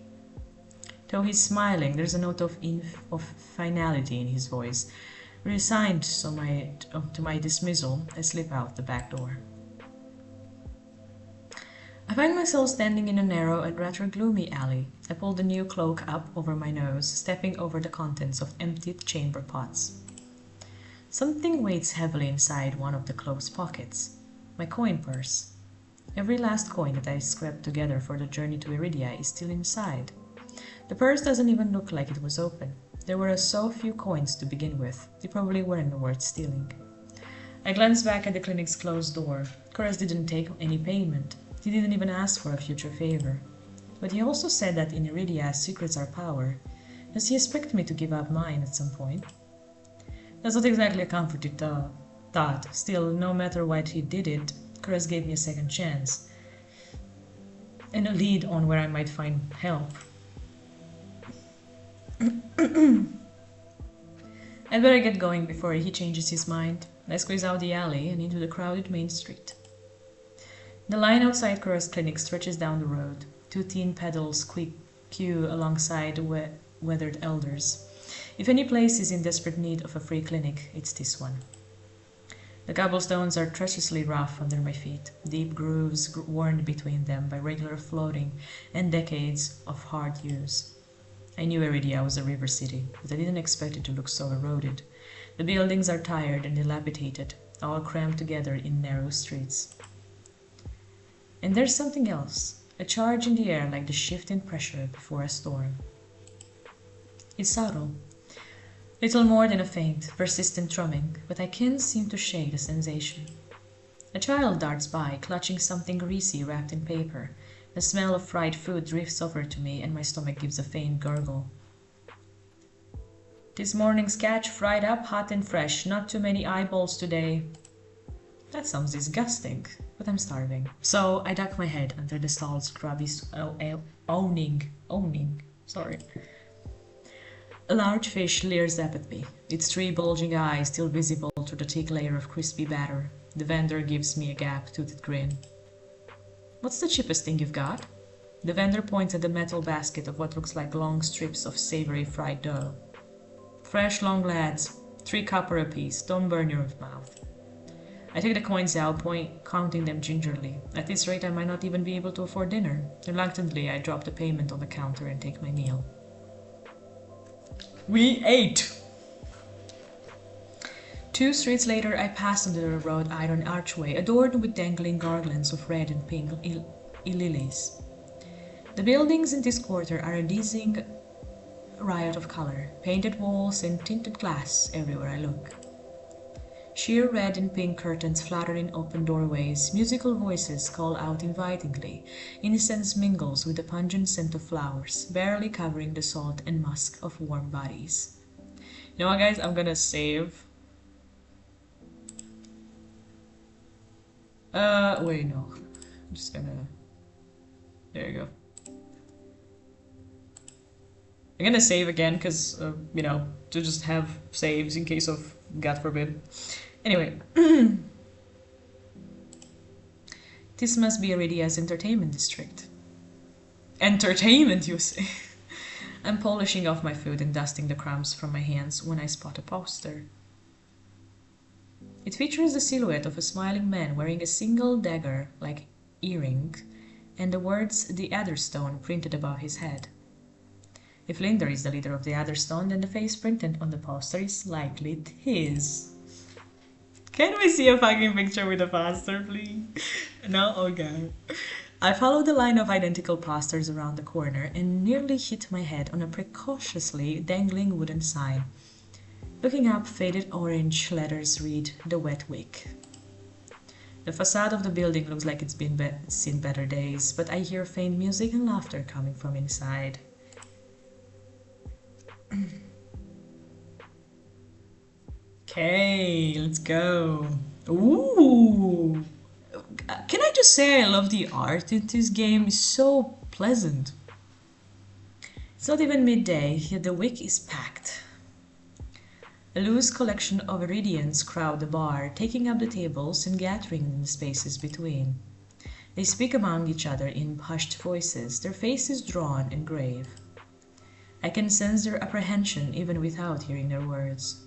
Though he's smiling, there's a note of finality in his voice. Resigned to my dismissal, I slip out the back door. I find myself standing in a narrow and rather gloomy alley. I pull the new cloak up over my nose, stepping over the contents of emptied chamber pots. Something weighs heavily inside one of the cloak's pockets. My coin purse. Every last coin that I scraped together for the journey to Iridia is still inside. The purse doesn't even look like it was open. There were so few coins to begin with. They probably weren't worth stealing. I glance back at the clinic's closed door. Koras didn't take any payment. He didn't even ask for a future favor. But he also said that in Iridia, secrets are power. Does he expect me to give up mine at some point? That's not exactly a comforting thought. Still, no matter what he did it, Koras gave me a second chance. And a lead on where I might find help. I'd better get going before he changes his mind. I squeeze out the alley and into the crowded main street. The line outside Kora's clinic stretches down the road. 2 teen pedals queue alongside weathered elders. If any place is in desperate need of a free clinic, it's this one. The cobblestones are treacherously rough under my feet, deep grooves worn between them by regular floating and decades of hard use. I knew Iridia was a river city, but I didn't expect it to look so eroded. The buildings are tired and dilapidated, all crammed together in narrow streets. And there's something else, a charge in the air like the shift in pressure before a storm. It's subtle, little more than a faint, persistent thrumming, but I can't seem to shake the sensation. A child darts by, clutching something greasy wrapped in paper, The smell of fried food drifts over to me and my stomach gives a faint gurgle. This morning's catch fried up hot and fresh, not too many eyeballs today. That sounds disgusting, but I'm starving. So I duck my head under the stall's grubby awning. Sorry. A large fish leers up at me, its 3 bulging eyes still visible through the thick layer of crispy batter. The vendor gives me a gap-toothed grin. What's the cheapest thing you've got? The vendor points at the metal basket of what looks like long strips of savory fried dough. Fresh long lads, 3 copper apiece, don't burn your mouth. I take the coins out, counting them gingerly. At this rate, I might not even be able to afford dinner. Reluctantly, I drop the payment on the counter and take my meal. We ate! 2 streets later, I pass under the wrought iron archway, adorned with dangling garlands of red and pink lilies. The buildings in this quarter are a dizzying riot of color, painted walls and tinted glass everywhere I look. Sheer red and pink curtains flutter in open doorways, musical voices call out invitingly, incense mingles with the pungent scent of flowers, barely covering the salt and musk of warm bodies. You know what, guys? I'm gonna save. Wait, no. I'm just gonna... There you go. I'm gonna save again, because, you know, to just have saves in case of, God forbid. Anyway. This must be Iridia's entertainment district. Entertainment, you say? I'm polishing off my food and dusting the crumbs from my hands when I spot a poster. It features the silhouette of a smiling man wearing a single dagger-like earring and the words "The Adderstone" printed above his head. If Linder is the leader of the Adderstone, then the face printed on the poster is likely his. Can we see a fucking picture with a poster, please? No? Okay. I follow the line of identical posters around the corner and nearly hit my head on a precautiously dangling wooden sign. Looking up, faded orange letters read, "The Wet Wick." The facade of the building looks like it's seen better days, but I hear faint music and laughter coming from inside. Okay, let's go. Ooh! Can I just say I love the art in this game? It's so pleasant. It's not even midday, yet the wick is packed. A loose collection of Iridians crowd the bar, taking up the tables and gathering in the spaces between. They speak among each other in hushed voices, their faces drawn and grave. I can sense their apprehension even without hearing their words.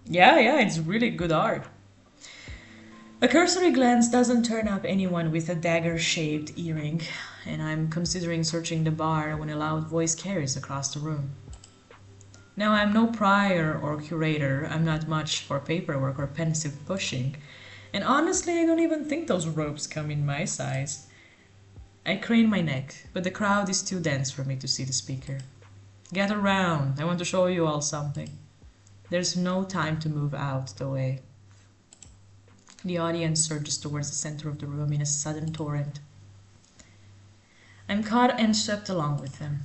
Yeah, it's really good art. A cursory glance doesn't turn up anyone with a dagger-shaped earring, and I'm considering searching the bar when a loud voice carries across the room. Now, I'm no prior or curator, I'm not much for paperwork or pensive pushing, and honestly, I don't even think those ropes come in my size. I crane my neck, but the crowd is too dense for me to see the speaker. Gather round, I want to show you all something. There's no time to move out the way. The audience surges towards the center of the room in a sudden torrent. I'm caught and swept along with them.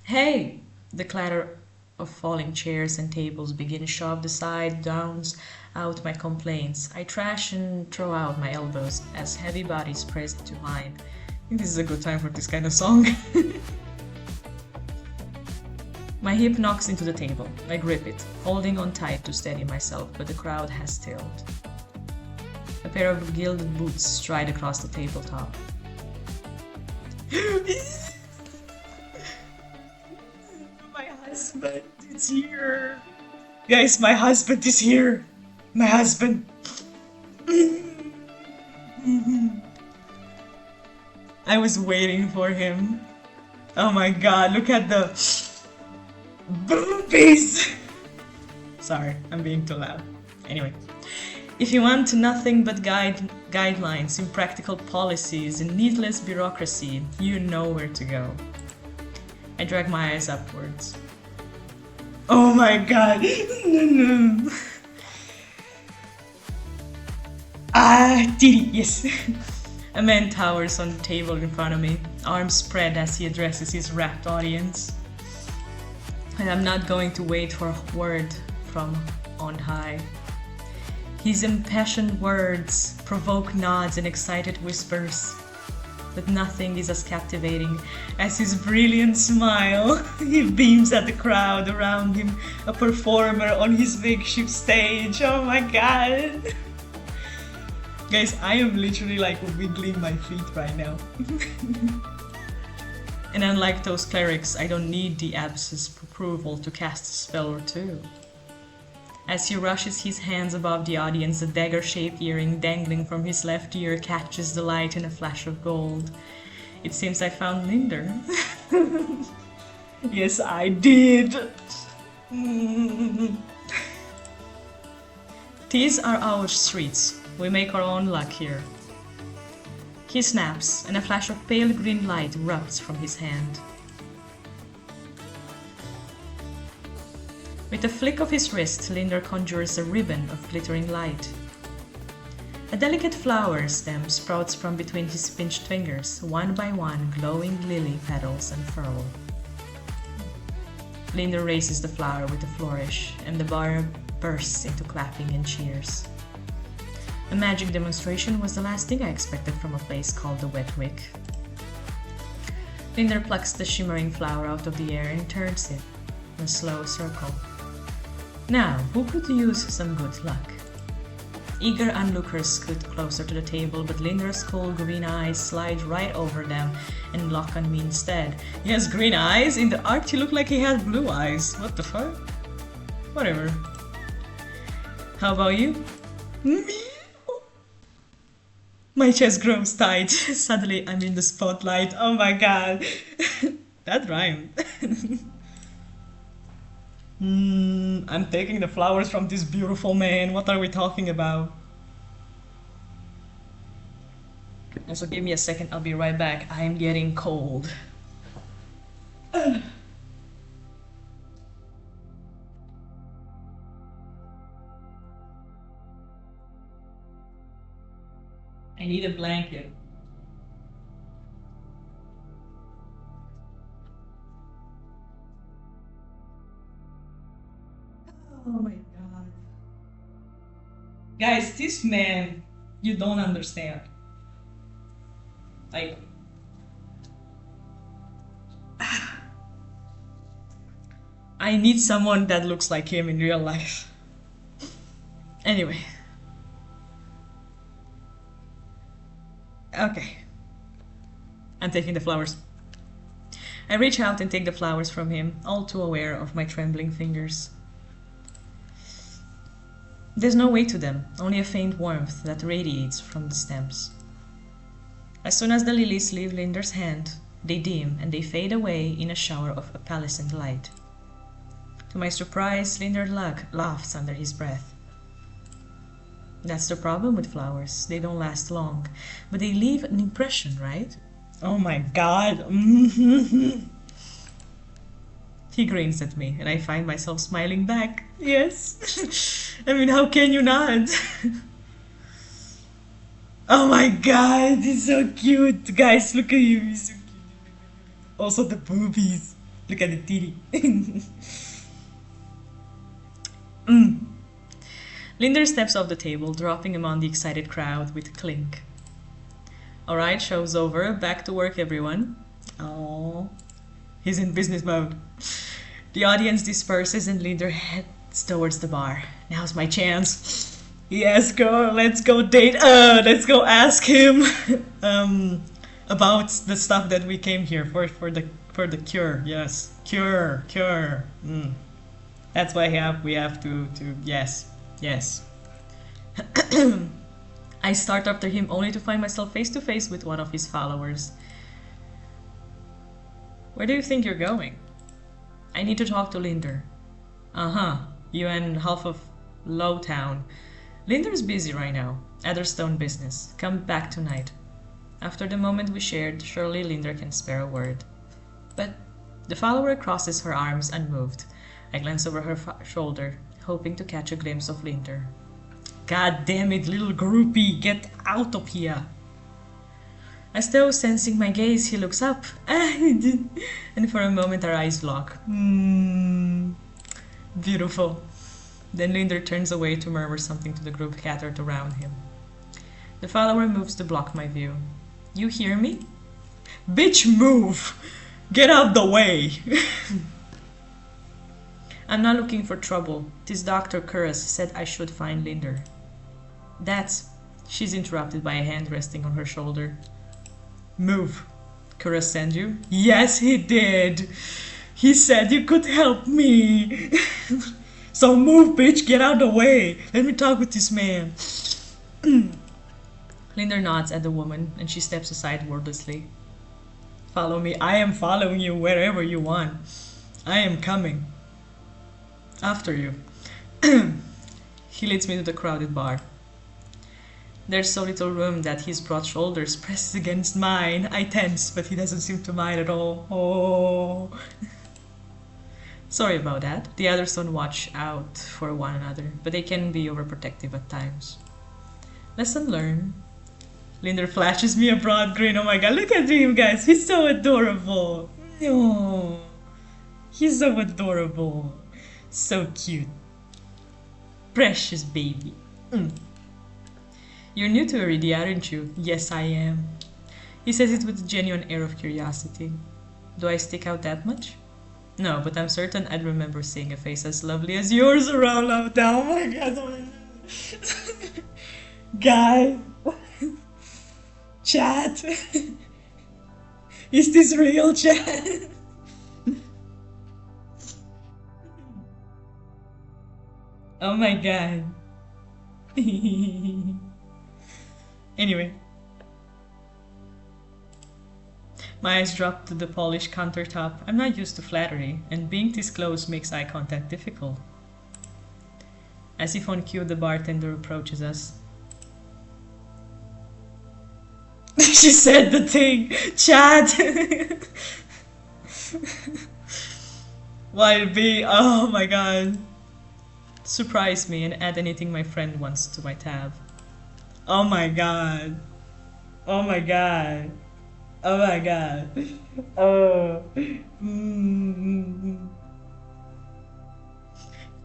Hey! The clatter of falling chairs and tables begin to shove the side downs out my complaints. I trash and throw out my elbows as heavy bodies press into mine. I think this is a good time for this kind of song. My hip knocks into the table. I grip it, holding on tight to steady myself, but the crowd has stilled. A pair of gilded boots stride across the tabletop. My husband is here. Guys, my husband is here. My husband. I was waiting for him. Oh my god, look at the boobies! Sorry, I'm being too loud. Anyway, if you want nothing but guidelines, impractical policies, and needless bureaucracy, you know where to go. I drag my eyes upwards. Oh my god! Ah, titty, yes! A man towers on the table in front of me, arms spread as he addresses his rapt audience. And I'm not going to wait for a word from on high. His impassioned words provoke nods and excited whispers, but nothing is as captivating as his brilliant smile. He beams at the crowd around him, a performer on his makeshift stage. Oh my god! Guys, I am literally like wiggling my feet right now. And unlike those clerics, I don't need the abbess's approval to cast a spell or two. As he rushes his hands above the audience, a dagger-shaped earring dangling from his left ear catches the light in a flash of gold. It seems I found Linder. Yes, I did. These are our streets. We make our own luck here. He snaps, and a flash of pale green light erupts from his hand. With a flick of his wrist, Linder conjures a ribbon of glittering light. A delicate flower stem sprouts from between his pinched fingers, one by one glowing lily petals unfurl. Linder raises the flower with a flourish, and the bar bursts into clapping and cheers. A magic demonstration was the last thing I expected from a place called the Wet Wick. Linder plucks the shimmering flower out of the air and turns it in a slow circle. Now, who could use some good luck? Eager onlookers scoot closer to the table, but Linder's cool green eyes slide right over them and lock on me instead. He has green eyes? In the art he looked like he had blue eyes. What the fuck? Whatever. How about you? Me? My chest grows tight. Suddenly I'm in the spotlight. Oh my god. That rhymed. I'm taking the flowers from this beautiful man. What are we talking about? Also, give me a second. I'll be right back. I am getting cold. I need a blanket. Oh my god. Guys, this man, you don't understand. Like, I need someone that looks like him in real life. Anyway. Okay. I'm taking the flowers. I reach out and take the flowers from him, all too aware of my trembling fingers. There's no weight to them, only a faint warmth that radiates from the stems. As soon as the lilies leave Linder's hand, they dim and they fade away in a shower of opalescent light. To my surprise, Linder laughs under his breath. That's the problem with flowers. They don't last long, but they leave an impression, right? Oh my god. He grins at me, and I find myself smiling back. Yes. I mean, how can you not? Oh my god, he's so cute. Guys, look at him. He's so cute. Also the boobies. Look at the titty. Linder steps off the table, dropping among the excited crowd with a clink. Alright, show's over. Back to work, everyone. Oh, he's in business mode. The audience disperses and Linder heads towards the bar. Now's my chance. Yes, girl, let's go date. Let's go ask him about the stuff that we came here for the cure. Yes, cure. That's why we have to yes. I start after him only to find myself face to face with one of his followers. Where do you think you're going? I need to talk to Linder. You and half of Lowtown. Linder's busy right now. Otherstone business. Come back tonight. After the moment we shared, surely Linder can spare a word. But the follower crosses her arms unmoved. I glance over her shoulder, hoping to catch a glimpse of Linder. God damn it, little groupie, get out of here! As though sensing my gaze, he looks up. And for a moment our eyes lock. Beautiful. Then Linder turns away to murmur something to the group gathered around him. The follower moves to block my view. You hear me? Bitch, move! Get out the way! I'm not looking for trouble. This Dr. Curras said I should find Linder. That's... She's interrupted by a hand resting on her shoulder. Move. Curras sent you? Yes, he did. He said you could help me. So move, bitch. Get out of the way. Let me talk with this man. Linder nods at the woman and she steps aside wordlessly. Follow me. I am following you wherever you want. I am coming. After you. He leads me to the crowded bar. There's so little room that his broad shoulders press against mine. I tense, but he doesn't seem to mind at all. Oh. Sorry about that. The others don't watch out for one another, but they can be overprotective at times. Lesson learned. Linder flashes me a broad grin. Oh my god, look at him, guys. He's so adorable. Oh, he's so adorable. So cute. Precious baby. You're new to Iridia, aren't you? Yes, I am. He says it with a genuine air of curiosity. Do I stick out that much? No, but I'm certain I'd remember seeing a face as lovely as yours around out there. Oh my god. Oh my god. Guy. Chat. Is this real, chat? Oh my god. Anyway. My eyes drop to the polished countertop. I'm not used to flattery, and being this close makes eye contact difficult. As if on cue, the bartender approaches us. She said the thing! Chat! YB, oh my god. Surprise me and add anything my friend wants to my tab. Oh my god. Oh my god. Oh my god. Oh.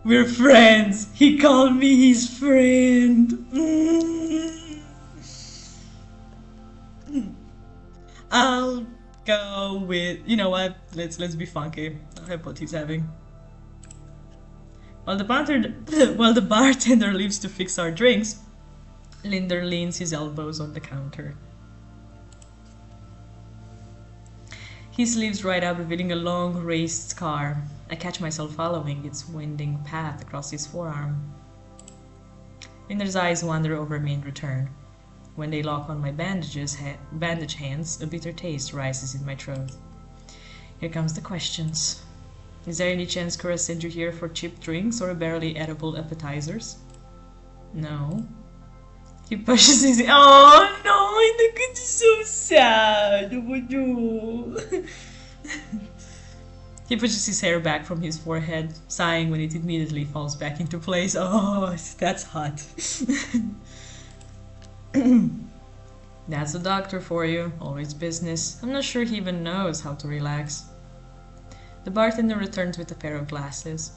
We're friends. He called me his friend. I'll go with, you know what? Let's be funky. I'll have what he's having. While the bartender leaves to fix our drinks, Linder leans his elbows on the counter. His sleeves right up, revealing a long, raised scar. I catch myself following its winding path across his forearm. Linder's eyes wander over me in return. When they lock on my bandage hands, a bitter taste rises in my throat. Here comes the questions. Is there any chance Cora sent you here for cheap drinks or barely edible appetizers? No. He pushes his... Oh no, look at this, so sad. Oh no. He pushes his hair back from his forehead, sighing when it immediately falls back into place. Oh, that's hot. That's the doctor for you. Always business. I'm not sure he even knows how to relax. The bartender returns with a pair of glasses.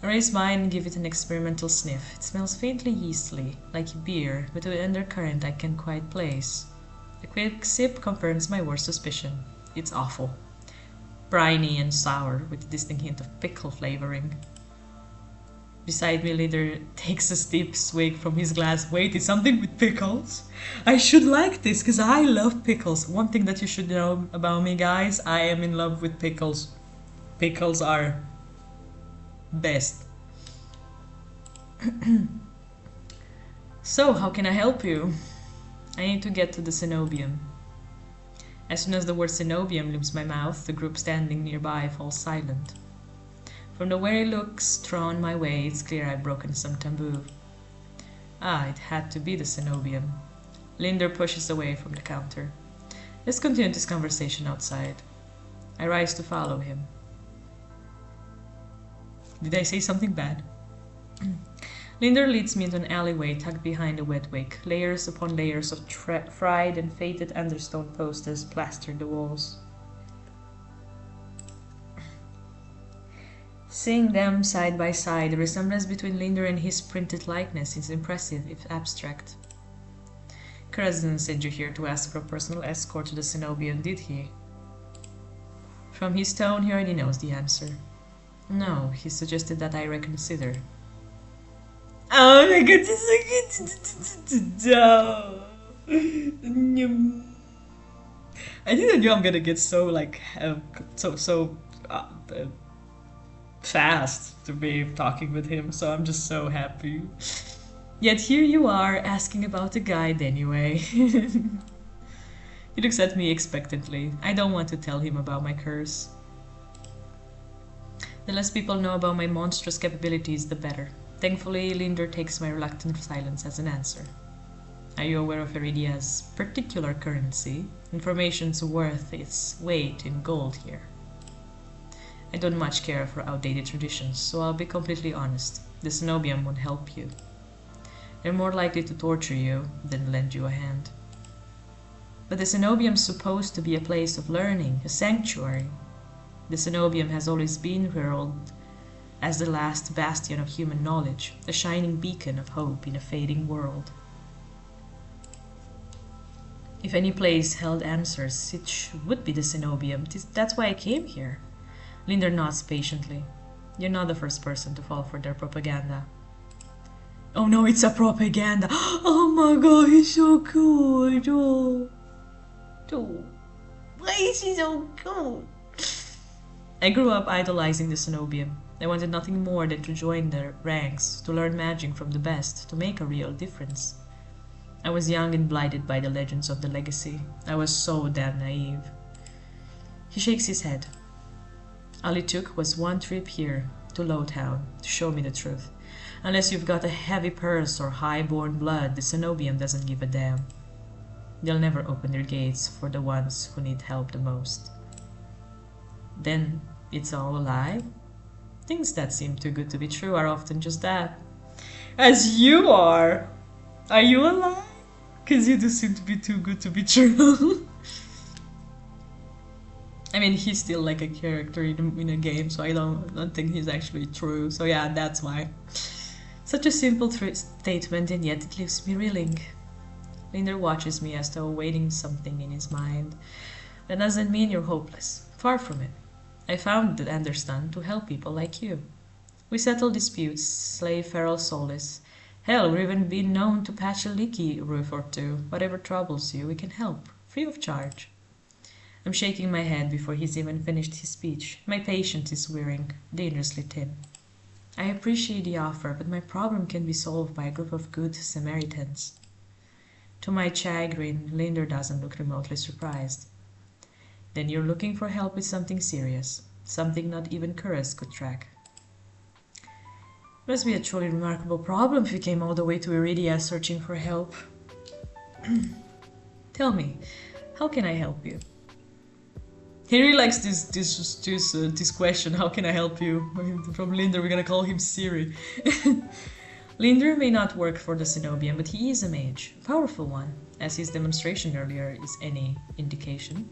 I raise mine and give it an experimental sniff. It smells faintly yeastly, like beer, with an undercurrent I can't quite place. A quick sip confirms my worst suspicion. It's awful. Briny and sour, with a distinct hint of pickle flavoring. Beside me, Linder takes a steep swig from his glass. Wait, is something with pickles? I should like this, because I love pickles. One thing that you should know about me, guys, I am in love with pickles. Pickles are best. So, how can I help you? I need to get to the cenobium. As soon as the word cenobium leaves my mouth, the group standing nearby falls silent. From the wary looks thrown my way, it's clear I've broken some taboo. Ah, it had to be the cenobium. Linder pushes away from the counter. Let's continue this conversation outside. I rise to follow him. Did I say something bad? Linder leads me into an alleyway tucked behind a wet wick. Layers upon layers of fried and faded understone posters plaster the walls. Seeing them side by side, the resemblance between Linder and his printed likeness is impressive, if abstract. Curtis didn't send you here to ask for a personal escort to the Cenobian, did he? From his tone, he already knows the answer. No, he suggested that I reconsider. Oh my god, I didn't know I'm gonna get so fast to be talking with him, so I'm just so happy. Yet here you are, asking about the guide anyway. He looks at me expectantly. I don't want to tell him about my curse. The less people know about my monstrous capabilities, the better. Thankfully, Linder takes my reluctant silence as an answer. Are you aware of Iridia's particular currency? Information's worth its weight in gold here. I don't much care for outdated traditions, so I'll be completely honest. The Cenobium won't help you. They're more likely to torture you than lend you a hand. But the Cenobium's supposed to be a place of learning, a sanctuary. The Cenobium has always been heralded as the last bastion of human knowledge, a shining beacon of hope in a fading world. If any place held answers, it would be the Cenobium. That's why I came here. Linder nods patiently. You're not the first person to fall for their propaganda. Oh no, it's a propaganda! Oh my god, he's so good! Oh. Why is he so good? I grew up idolizing the Cenobium. I wanted nothing more than to join their ranks, to learn magic from the best, to make a real difference. I was young and blinded by the legends of the legacy. I was so damn naive. He shakes his head. All it took was one trip here, to Lowtown, to show me the truth. Unless you've got a heavy purse or high-born blood, the Cenobium doesn't give a damn. They'll never open their gates for the ones who need help the most. Then it's all a lie? Things that seem too good to be true are often just that. As you are! Are you a lie? Because you do seem to be too good to be true. I mean, he's still like a character in a game, so I don't think he's actually true. So yeah, that's why. Such a simple statement, and yet it leaves me reeling. Linder watches me as though awaiting something in his mind. That doesn't mean you're hopeless. Far from it. I founded Anderstan to help people like you. We settle disputes, slay feral souls. Hell, we've even been known to patch a leaky roof or two. Whatever troubles you, we can help, free of charge. I'm shaking my head before he's even finished his speech. My patience is wearing, dangerously thin. I appreciate the offer, but my problem can be solved by a group of good Samaritans. To my chagrin, Linder doesn't look remotely surprised. Then you're looking for help with something serious, something not even Curus could track. It must be a truly remarkable problem if you came all the way to Iridia searching for help. Tell me, how can I help you? He really likes this question, how can I help you? From Linder, we're gonna call him Siri. Linder may not work for the Cenobium, but he is a mage, a powerful one, as his demonstration earlier is any indication.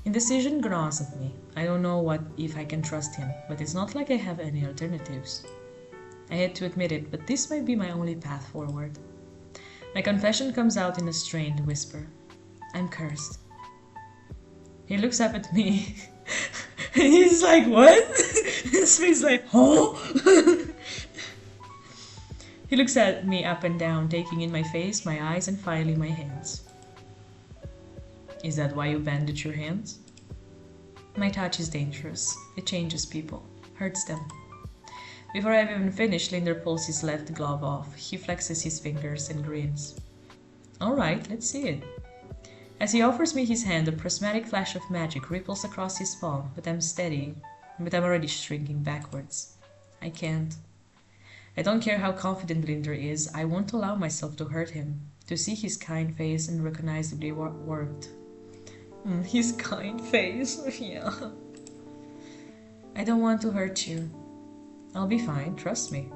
Indecision gnaws at me. I don't know if I can trust him, but it's not like I have any alternatives. I hate to admit it, but this might be my only path forward. My confession comes out in a strained whisper. I'm cursed. He looks up at me. He's like, what? His face like, oh? He looks at me up and down, taking in my face, my eyes, and finally my hands. Is that why you bandage your hands? My touch is dangerous. It changes people, hurts them. Before I've even finished, Linder pulls his left glove off. He flexes his fingers and grins. Alright, let's see it. As he offers me his hand, a prismatic flash of magic ripples across his palm, but I'm already shrinking backwards. I can't. I don't care how confident Linder is, I won't allow myself to hurt him, to see his kind face and recognizably warped. His kind face, yeah. I don't want to hurt you. I'll be fine, trust me.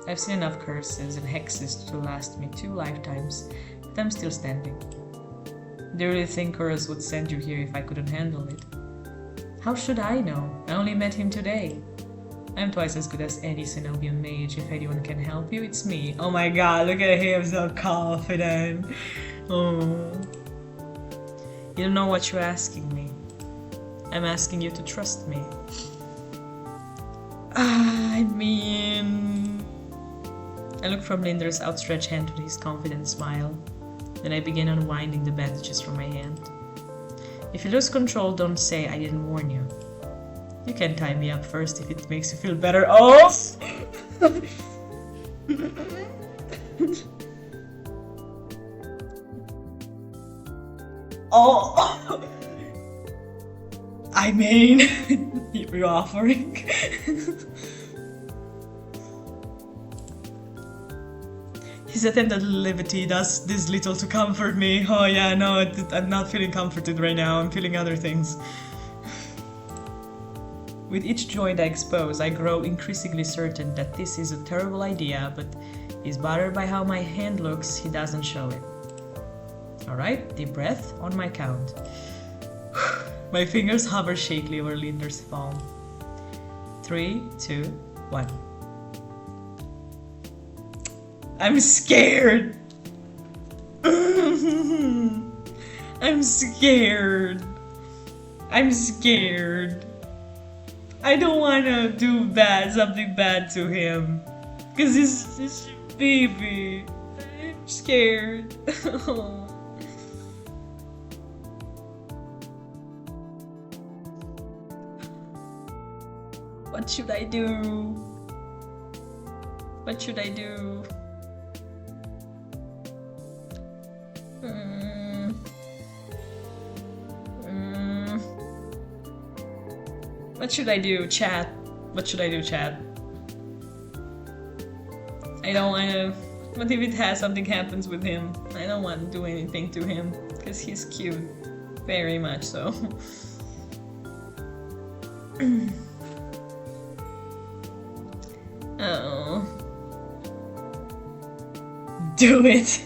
I've seen enough curses and hexes to last me 2 lifetimes, but I'm still standing. Do you really think Horus would send you here if I couldn't handle it? How should I know? I only met him today. I'm twice as good as any Cenobian mage. If anyone can help you, it's me. Oh my god, look at him, so confident. Oh. You don't know what you're asking me. I'm asking you to trust me. I mean... I look from Linder's outstretched hand to his confident smile. Then I begin unwinding the bandages from my hand. If you lose control, don't say I didn't warn you. You can tie me up first if it makes you feel better. Oh! Oh! I mean, you're offering. His attempt at levity does this little to comfort me. Oh yeah, no, I'm not feeling comforted right now. I'm feeling other things. With each joint I expose, I grow increasingly certain that this is a terrible idea, but he's bothered by how my hand looks, he doesn't show it. Alright, deep breath on my count. My fingers hover shakily over Linder's palm. 3, 2, 1. I'm scared! I'm scared. I'm scared. I don't wanna do something bad to him. Cause it's baby. I'm scared. What should I do? What should I do? What should I do, chat? What should I do, chat? I don't wanna... What if something happens with him? I don't want to do anything to him, because he's cute. Very much so. Oh. Do it!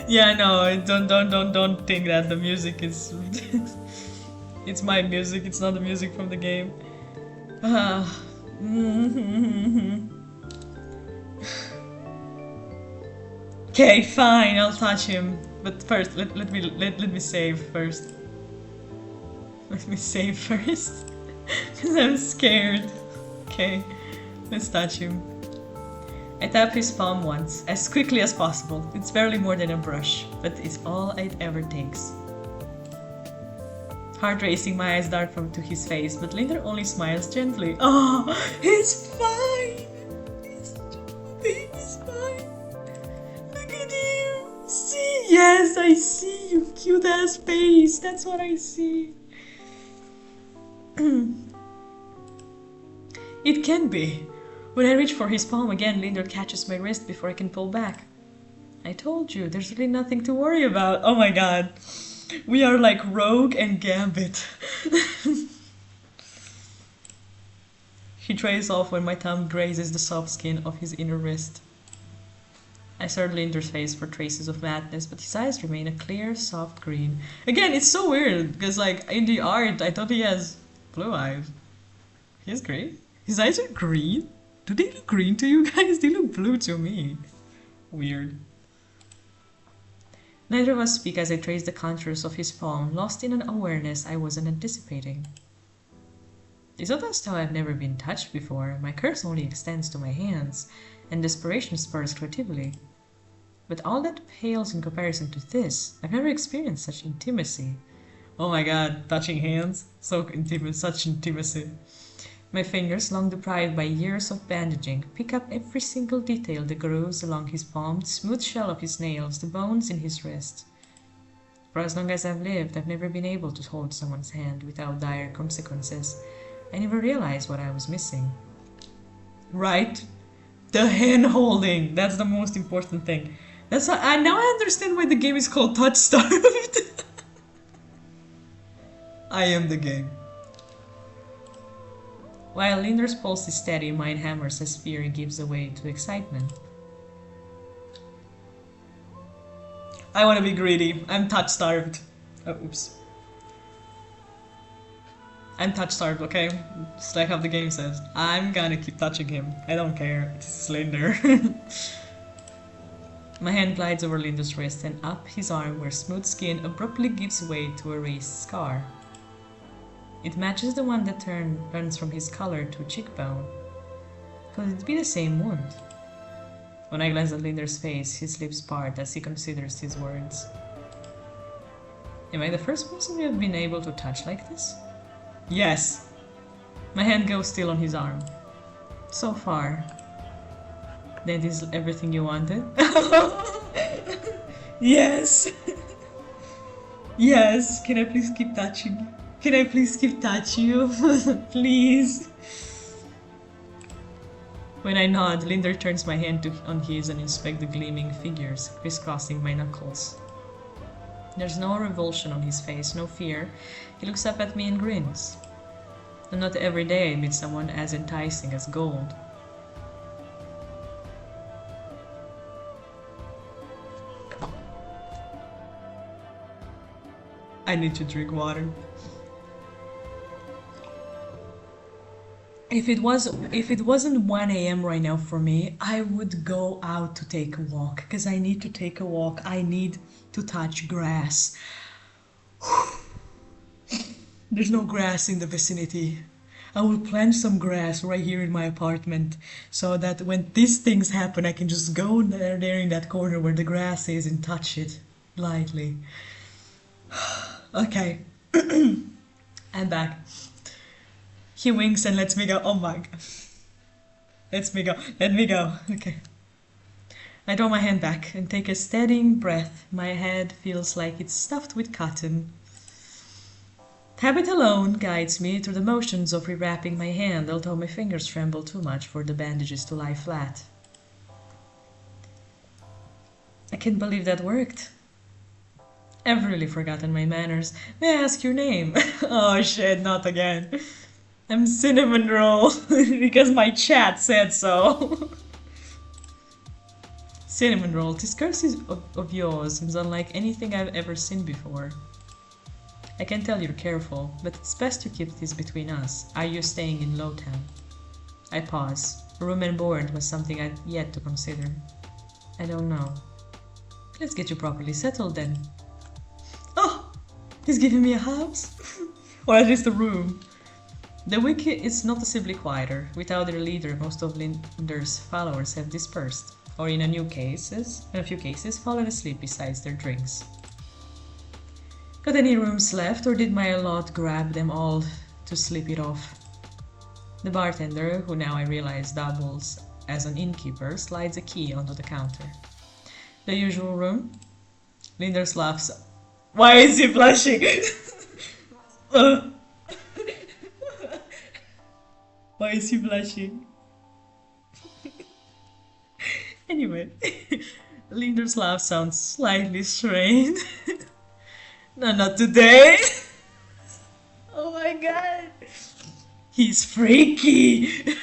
Yeah, no, don't think that the music is... It's my music, it's not the music from the game. Okay, fine, I'll touch him. But first, let me save first. Let me save first. Because I'm scared. Okay, let's touch him. I tap his palm once, as quickly as possible. It's barely more than a brush, but it's all it ever takes. Heart racing, my eyes dart to his face, but Linder only smiles gently. Oh, it's fine! It's fine! Look at you! See? Yes, I see you! Cute ass face! That's what I see! It can be. When I reach for his palm again, Linder catches my wrist before I can pull back. I told you, there's really nothing to worry about. Oh my god. We are like Rogue and Gambit. He trails off when my thumb grazes the soft skin of his inner wrist. I search Linder's face for traces of madness, but his eyes remain a clear, soft green. Again, it's so weird, because like in the art, I thought he has blue eyes. He has green? His eyes are green? Do they look green to you guys? They look blue to me. Weird. Neither of us speak as I trace the contours of his palm, lost in an awareness I wasn't anticipating. It's almost how I've never been touched before. My curse only extends to my hands, and desperation spurs creatively. But all that pales in comparison to this. I've never experienced such intimacy. Oh my god, touching hands? So intimate, such intimacy. My fingers, long deprived by years of bandaging, pick up every single detail that grows along his palm, the smooth shell of his nails, the bones in his wrist. For as long as I've lived, I've never been able to hold someone's hand without dire consequences. I never realized what I was missing. Right? The hand holding! That's the most important thing. That's why now I understand why the game is called Touchstarved. I am the game. While Linder's pulse is steady, mine hammers as fear gives way to excitement. I want to be greedy. I'm touch-starved. Oh, oops. I'm touch-starved, okay? Just like how the game says. I'm gonna keep touching him. I don't care. This is Linder. My hand glides over Linder's wrist and up his arm where smooth skin abruptly gives way to a raised scar. It matches the one that runs from his collar to cheekbone. Could it be the same wound? When I glance at Linder's face, his lips part as he considers his words. Am I the first person you have been able to touch like this? Yes! My hand goes still on his arm. So far. That is everything you wanted? Yes! Yes! Can I please keep touching you? Can I please keep touching you? Please! When I nod, Linder turns my hand on his and inspects the gleaming figures crisscrossing my knuckles. There's no revulsion on his face, no fear. He looks up at me and grins. And not every day I meet someone as enticing as gold. I need to drink water. If it wasn't 1 a.m. right now for me, I would go out to take a walk, because I need to take a walk. I need to touch grass. There's no grass in the vicinity. I will plant some grass right here in my apartment so that when these things happen, I can just go there in that corner where the grass is and touch it lightly. Okay. I'm back. He winks and lets me go. Oh my god. Lets me go. Let me go. Okay. I draw my hand back and take a steadying breath. My head feels like it's stuffed with cotton. Habit alone guides me through the motions of rewrapping my hand, although my fingers tremble too much for the bandages to lie flat. I can't believe that worked. I've really forgotten my manners. May I ask your name? Oh shit, not again. I'm Cinnamon-roll, because my chat said so. Cinnamon-roll, this curse of yours seems unlike anything I've ever seen before. I can tell you're careful, but it's best to keep this between us. Are you staying in Lowtown? I pause. Room and board was something I'd yet to consider. I don't know. Let's get you properly settled then. Oh! He's giving me a house? Or at least a room. The wiki is noticeably quieter. Without their leader, most of Linder's followers have dispersed, or in a few cases, fallen asleep beside their drinks. Got any rooms left, or did my lot grab them all to sleep it off? The bartender, who now I realize doubles as an innkeeper, slides a key onto the counter. The usual room? Linder's laughs. Why is he blushing? Why is he blushing? Anyway, Linder's laugh sounds slightly strained. No, not today. Oh my god. He's freaky.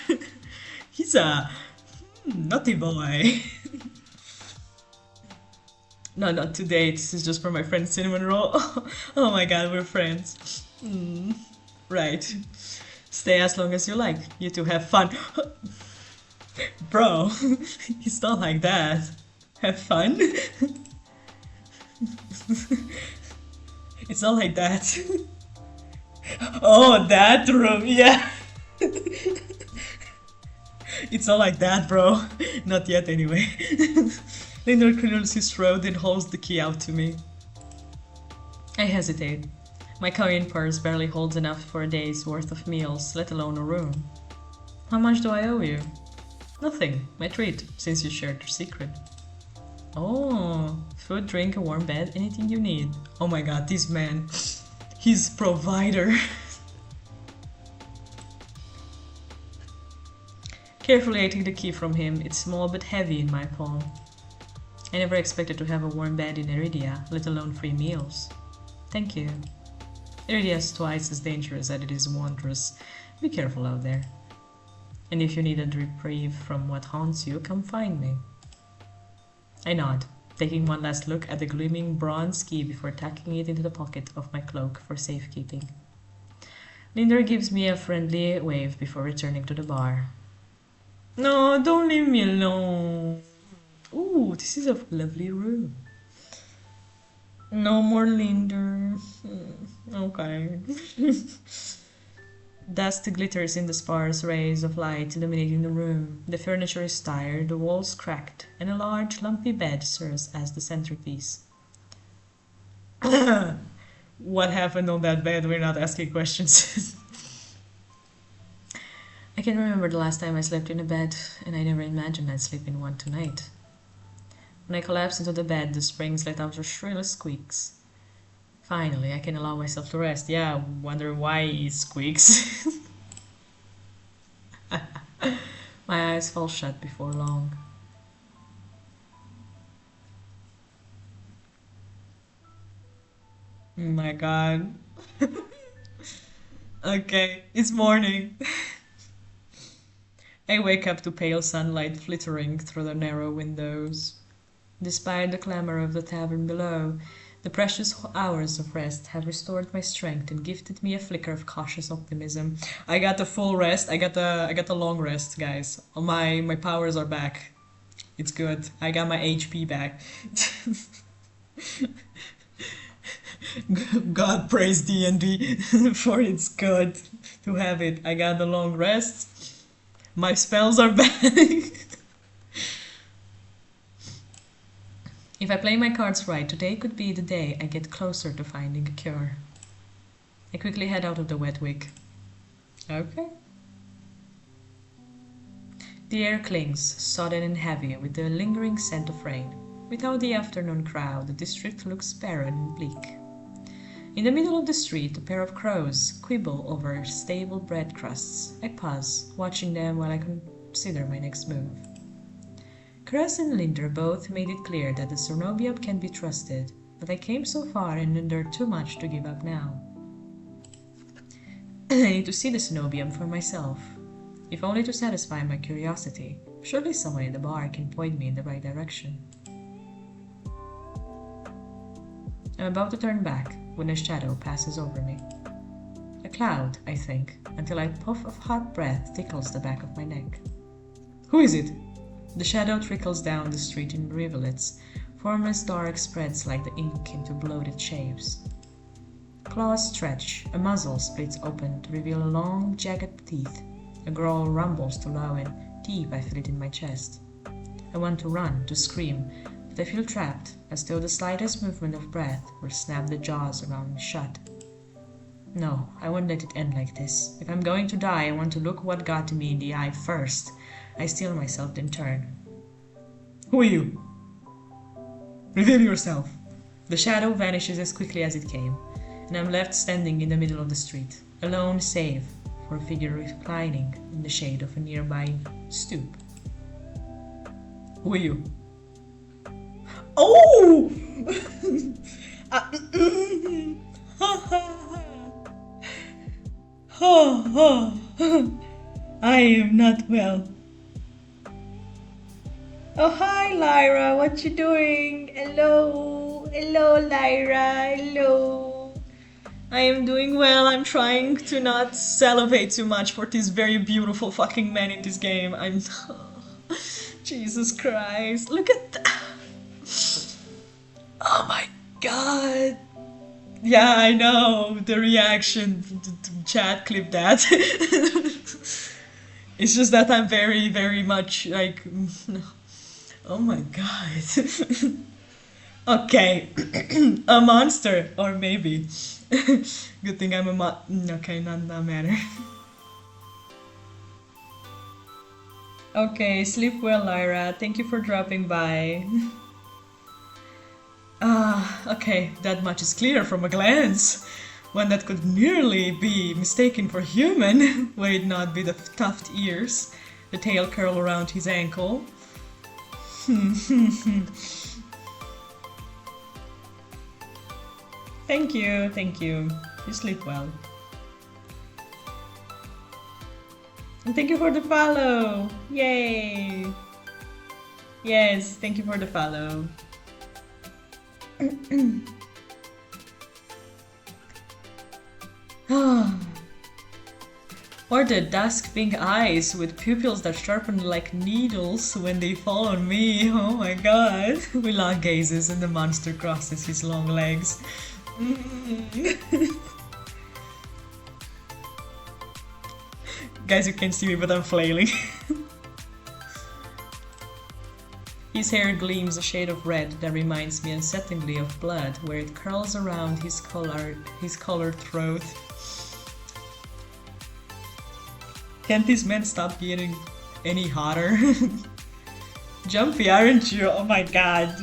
He's a naughty boy. No, not today. This is just for my friend Cinnamon-roll. Oh my god, we're friends. Right. Stay as long as you like. You two have fun. Bro, it's not like that. Have fun? It's not like that. Oh, that room, yeah. It's not like that, bro. Not yet, anyway. Linder clears his throat and holds the key out to me. I hesitate. My coin purse barely holds enough for a day's worth of meals, let alone a room. How much do I owe you? Nothing. My treat, since you shared your secret. Oh, food, drink, a warm bed, anything you need. Oh my god, this man. He's provider. Carefully I take the key from him. It's small but heavy in my palm. I never expected to have a warm bed in Iridia, let alone free meals. Thank you. Iridia is twice as dangerous as it is wondrous. Be careful out there. And if you need a reprieve from what haunts you, come find me. I nod, taking one last look at the gleaming bronze key before tucking it into the pocket of my cloak for safekeeping. Linder gives me a friendly wave before returning to the bar. No, don't leave me alone. Ooh, this is a lovely room. No more Linder. Okay. Dust glitters in the sparse rays of light illuminating the room. The furniture is tired, the walls cracked, and a large, lumpy bed serves as the centerpiece. What happened on that bed? We're not asking questions. I can remember the last time I slept in a bed, and I never imagined I'd sleep in one tonight. When I collapsed into the bed, the springs let out their shrill squeaks. Finally, I can allow myself to rest. Yeah, wonder why he squeaks. My eyes fall shut before long. Oh my god. Okay, it's morning. I wake up to pale sunlight flittering through the narrow windows. Despite the clamor of the tavern below, the precious hours of rest have restored my strength and gifted me a flicker of cautious optimism. I got the full rest. I got the long rest, guys. My powers are back. It's good. I got my HP back. God praise D&D for it's good to have it. I got the long rest. My spells are back. If I play my cards right, today could be the day I get closer to finding a cure. I quickly head out of the wet wig. Okay. The air clings, sodden and heavy, with the lingering scent of rain. Without the afternoon crowd, the district looks barren and bleak. In the middle of the street, a pair of crows quibble over stable bread crusts. I pause, watching them while I consider my next move. Cress and Linder both made it clear that the Cernobium can be trusted, but I came so far and endured too much to give up now. I need to see the Cenobium for myself, if only to satisfy my curiosity. Surely someone in the bar can point me in the right direction. I'm about to turn back when a shadow passes over me. A cloud, I think, until a puff of hot breath tickles the back of my neck. Who is it? The shadow trickles down the street in rivulets, formless dark spreads like the ink into bloated shapes. Claws stretch, a muzzle splits open to reveal long, jagged teeth. A growl rumbles too low and deep I feel it in my chest. I want to run, to scream, but I feel trapped, as though the slightest movement of breath will snap the jaws around me shut. No, I won't let it end like this. If I'm going to die, I want to look what got me in the eye first. I steel myself, then turn. Who are you? Reveal yourself. The shadow vanishes as quickly as it came, and I'm left standing in the middle of the street, alone save for a figure reclining in the shade of a nearby stoop. Who are you? Oh! I am not well. Oh, hi, Lyra. What you doing? Hello. Hello, Lyra. Hello. I am doing well. I'm trying to not salivate too much for this very beautiful fucking man in this game. I'm... Jesus Christ. Look at that. Oh my god. Yeah, I know. The reaction. Chat, clip that. It's just that I'm very, very much like... Oh my god. Okay. A monster. Or maybe. Good thing I'm a okay, not matter. Okay, sleep well, Lyra. Thank you for dropping by. Okay, that much is clear from a glance. One that could nearly be mistaken for human. Would not be the tufted ears, the tail curl around his ankle. Thank you, thank you. You sleep well. And thank you for the follow! Yay! Yes, thank you for the follow. Or the dusk pink eyes with pupils that sharpen like needles when they fall on me. Oh my god. We lock gazes and the monster crosses his long legs. Guys, you can't see me, but I'm flailing. His hair gleams a shade of red that reminds me unsettlingly of blood, where it curls around his colored throat. Can't these men stop getting any hotter? Jumpy, aren't you? Oh my god.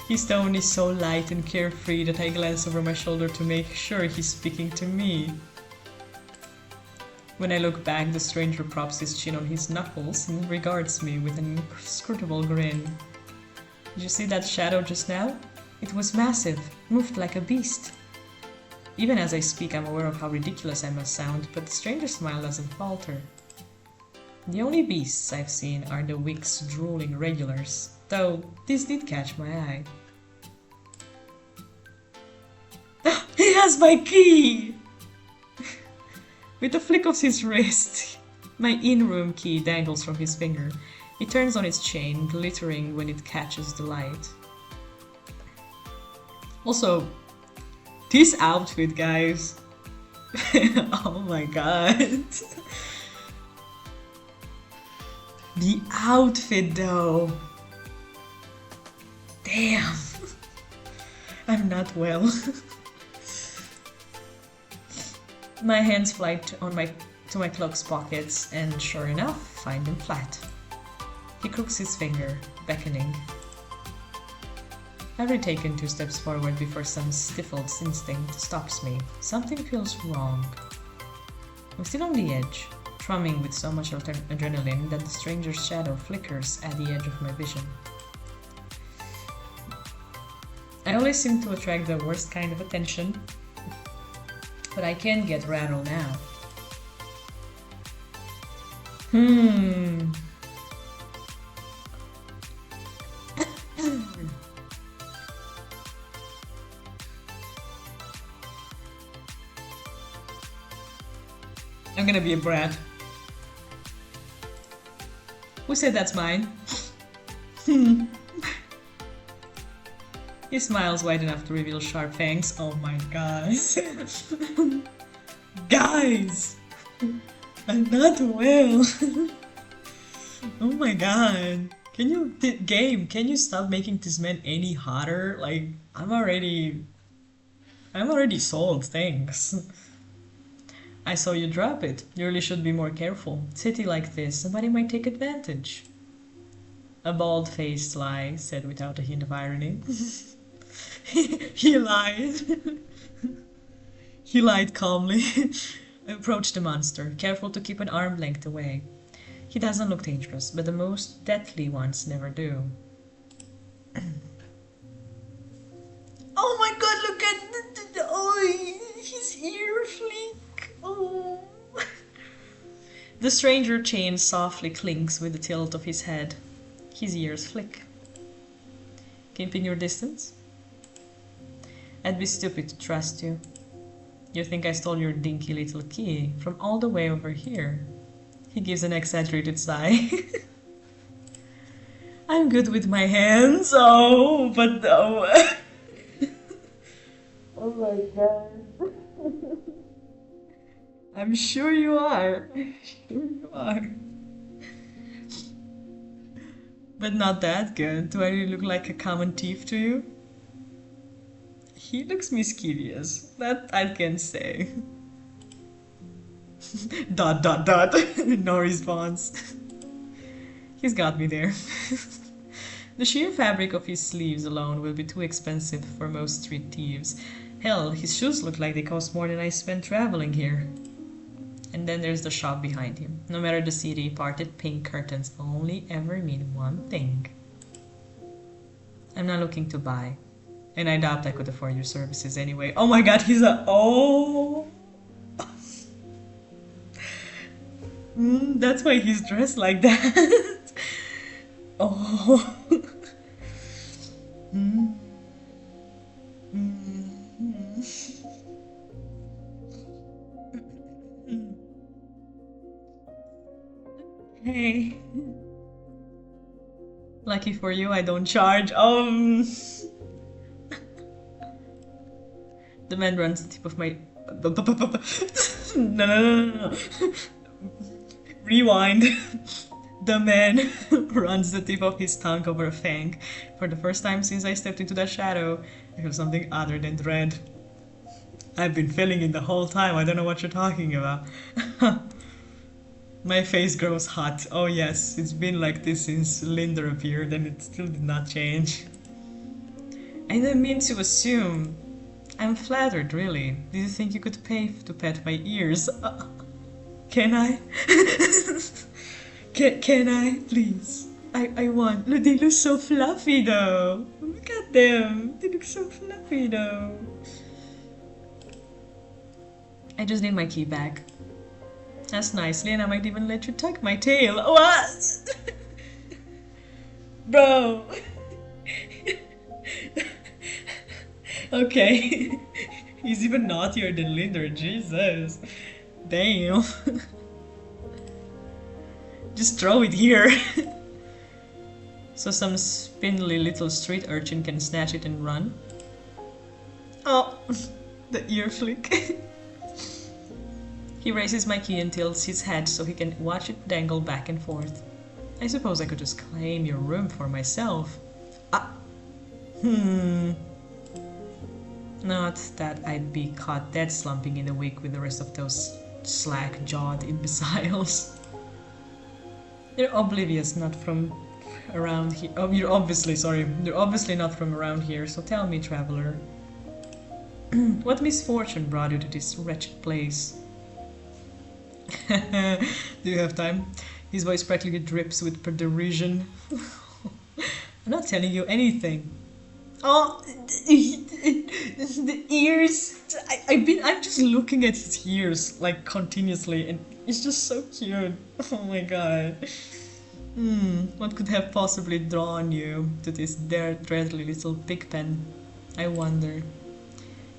His tone is so light and carefree that I glance over my shoulder to make sure he's speaking to me. When I look back, the stranger props his chin on his knuckles and regards me with an inscrutable grin. Did you see that shadow just now? It was massive, moved like a beast. Even as I speak, I'm aware of how ridiculous I must sound, but the stranger's smile doesn't falter. The only beasts I've seen are the Wick's drooling regulars, though this did catch my eye. He has my key! With a flick of his wrist, my in-room key dangles from his finger. It turns on its chain, glittering when it catches the light. Also, this outfit, guys. Oh my god. The outfit, though. Damn. I'm not well. My hands fly to my cloak's pockets, and sure enough, find them flat. He crooks his finger, beckoning. I've taken 2 steps forward before some stifled instinct stops me. Something feels wrong. I'm still on the edge, thrumming with so much adrenaline that the stranger's shadow flickers at the edge of my vision. I always seem to attract the worst kind of attention, but I can't get rattled now. I'm gonna be a brat. Who said that's mine? He smiles wide enough to reveal sharp fangs. Oh my god. Guys! I'm not well. Oh my god. Can you stop making this man any hotter? Like, I'm already sold, thanks. I saw you drop it. You really should be more careful. City like this, somebody might take advantage. A bald-faced lie, said without a hint of irony. He lied. He lied calmly. I approached the monster, careful to keep an arm's length away. He doesn't look dangerous, but the most deadly ones never do. Oh my god, look at his ear flick. Oh. The stranger chain softly clinks with the tilt of his head. His ears flick. Keeping your distance? I'd be stupid to trust you. You think I stole your dinky little key from all the way over here? He gives an exaggerated sigh. I'm good with my hands, but no. Oh my god. I'm sure you are. Sure you are. But not that good. Do I really look like a common thief to you? He looks mischievous. That I can say. ... No response. He's got me there. The sheer fabric of his sleeves alone will be too expensive for most street thieves. Hell, his shoes look like they cost more than I spent traveling here. And then there's the shop behind him. No matter the city, parted pink curtains only ever mean one thing. I'm not looking to buy. And I doubt I could afford your services anyway. Oh my god, he's a... Oh! That's why he's dressed like that. Oh. Mm. Mm. Hey. Lucky for you, I don't charge. The man runs the tip of my... No. Rewind. The man runs the tip of his tongue over a fang. For the first time since I stepped into that shadow, I feel something other than dread. I've been feeling it the whole time, I don't know what you're talking about. My face grows hot. Oh yes, it's been like this since Linder appeared and it still did not change. I didn't mean to assume. I'm flattered, really. Did you think you could pay to pet my ears? Can I? Can I, please? I want. Look, they look so fluffy though. Look at them. They look so fluffy though. I just need my key back. That's nicely, and I might even let you tuck my tail. What? Bro. Okay. He's even naughtier than Linder, Jesus. Damn. Just throw it here. So some spindly little street urchin can snatch it and run. Oh, the ear flick. He raises my key and tilts his head so he can watch it dangle back and forth. I suppose I could just claim your room for myself. Not that I'd be caught dead slumping in a week with the rest of those slack-jawed imbeciles. You're oblivious, not from around here. Oh, you're obviously not from around here, so tell me, traveler. What misfortune brought you to this wretched place? Do you have time? His voice practically drips with derision. I'm not telling you anything. Oh, the ears. I'm just looking at his ears like continuously, and it's just so cute. Oh my god. What could have possibly drawn you to this dreadly little pig pen? I wonder.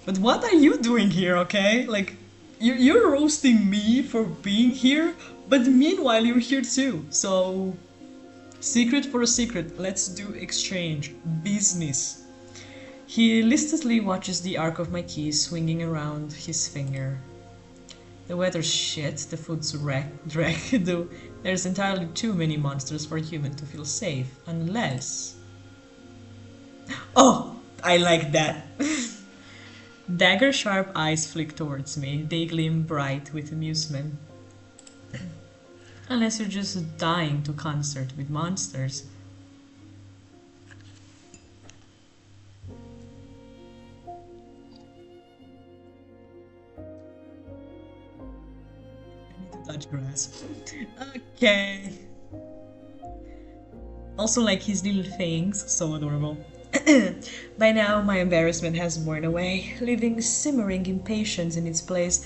But what are you doing here, okay? Like, you're roasting me for being here, but meanwhile you're here too. So, secret for a secret. Let's do exchange. Business. He listlessly watches the arc of my keys swinging around his finger. The weather's shit, the food's dreck, though there's entirely too many monsters for a human to feel safe, unless... Oh! I like that! Dagger-sharp eyes flick towards me. They gleam bright with amusement. Unless you're just dying to concert with monsters. Touch grass. Okay. Also like his little fangs, so adorable. By now, my embarrassment has worn away, leaving simmering impatience in its place.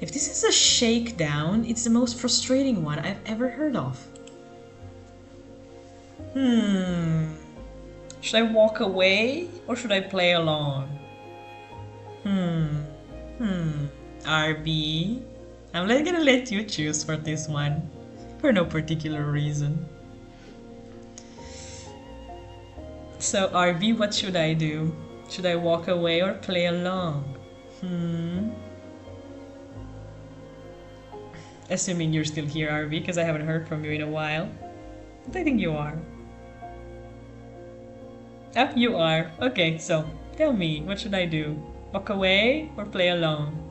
If this is a shakedown, it's the most frustrating one I've ever heard of. Should I walk away or should I play along? RB? I'm gonna let you choose for this one, for no particular reason. So RB, what should I do? Should I walk away or play along? Assuming you're still here, RB, because I haven't heard from you in a while. But I think you are. Oh, you are. Okay, so tell me, what should I do? Walk away or play along?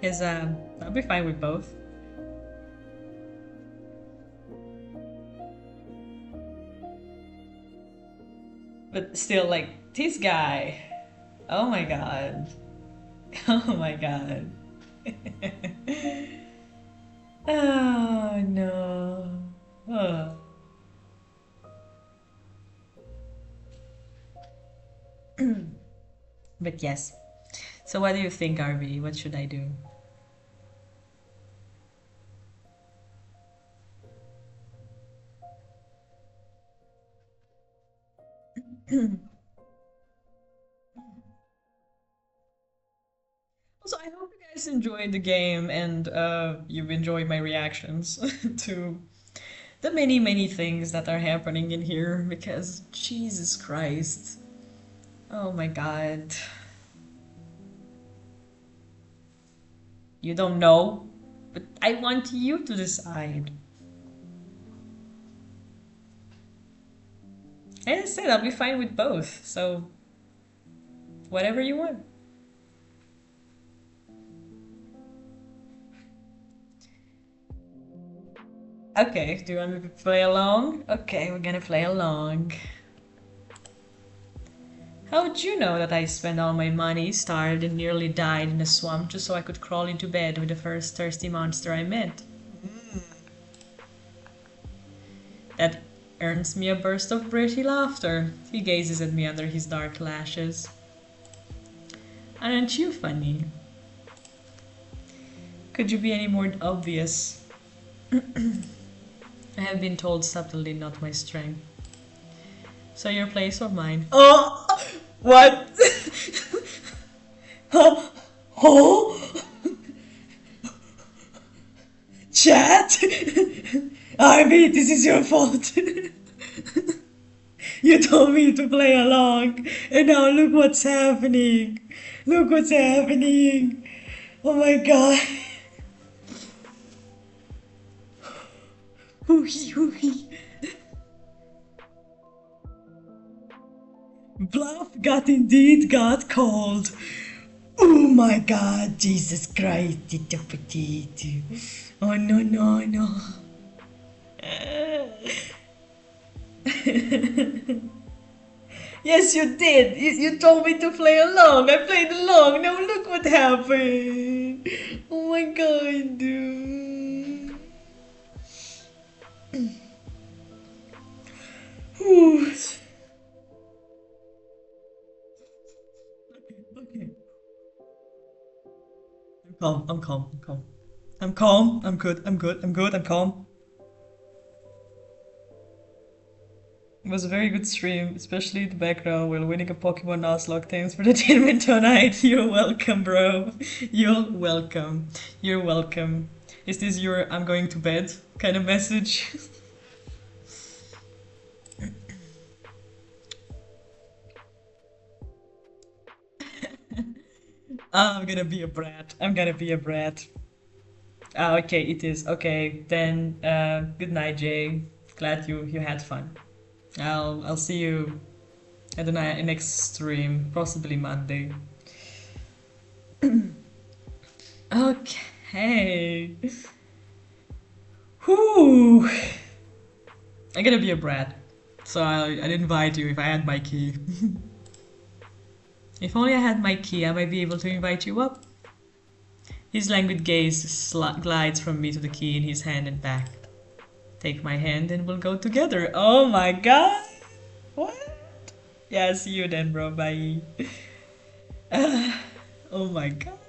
Because I'll be fine with both. But still, like, this guy. Oh my god. Oh my god. Oh no. Oh. But yes. So what do you think, RV? What should I do? Also, I hope you guys enjoyed the game and you've enjoyed my reactions to the many, many things that are happening in here because Jesus Christ. Oh my god. You don't know, but I want you to decide. As I said, I'll be fine with both, so whatever you want. Okay, do you want me to play along? Okay, we're gonna play along. How would you know that I spent all my money, starved, and nearly died in a swamp just so I could crawl into bed with the first thirsty monster I met? That earns me a burst of pretty laughter. He gazes at me under his dark lashes. Aren't you funny? Could you be any more obvious? I have been told subtly not my strength. So your place or mine? Oh! What? Oh! Oh! Chat! Arby, this is your fault. You told me to play along, and now look what's happening. Look what's happening. Oh my god. Hooey, hooey. Bluff got cold. Oh my god, Jesus Christ, it's a potato. Oh no, no, no. Yes, you did. You told me to play along. I played along. Now look what happened. Oh my god, dude. Whew. Okay. I'm calm. I'm calm. I'm calm. I'm calm. I'm good. I'm good. I'm good. I'm calm. It was a very good stream, especially the background while winning a Pokemon Nuzlocke. Thanks for the entertainment tonight. You're welcome, bro. You're welcome. You're welcome. Is this your I'm going to bed kind of message? I'm gonna be a brat. I'm gonna be a brat. Ah, okay, it is. Okay, then good night, Jay. Glad you had fun. I'll see you at the next stream, possibly Monday. Okay. Whew. I'm gonna be a brat. So I'd invite you if I had my key. If only I had my key, I might be able to invite you up. His languid gaze glides from me to the key in his hand and back. Take my hand and we'll go together. Oh my god! What? Yeah, see you then, bro. Bye. Oh my god.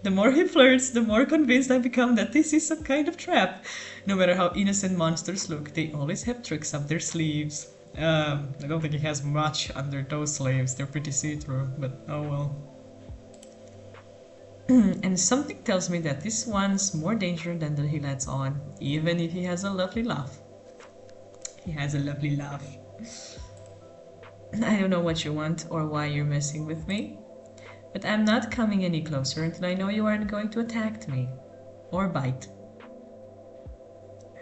The more he flirts, the more convinced I become that this is some kind of trap. No matter how innocent monsters look, they always have tricks up their sleeves. I don't think he has much under those sleeves. They're pretty see-through, but oh well. And something tells me that this one's more dangerous than he lets on, even if he has a lovely laugh. He has a lovely laugh. I don't know what you want or why you're messing with me, but I'm not coming any closer until I know you aren't going to attack me. Or bite.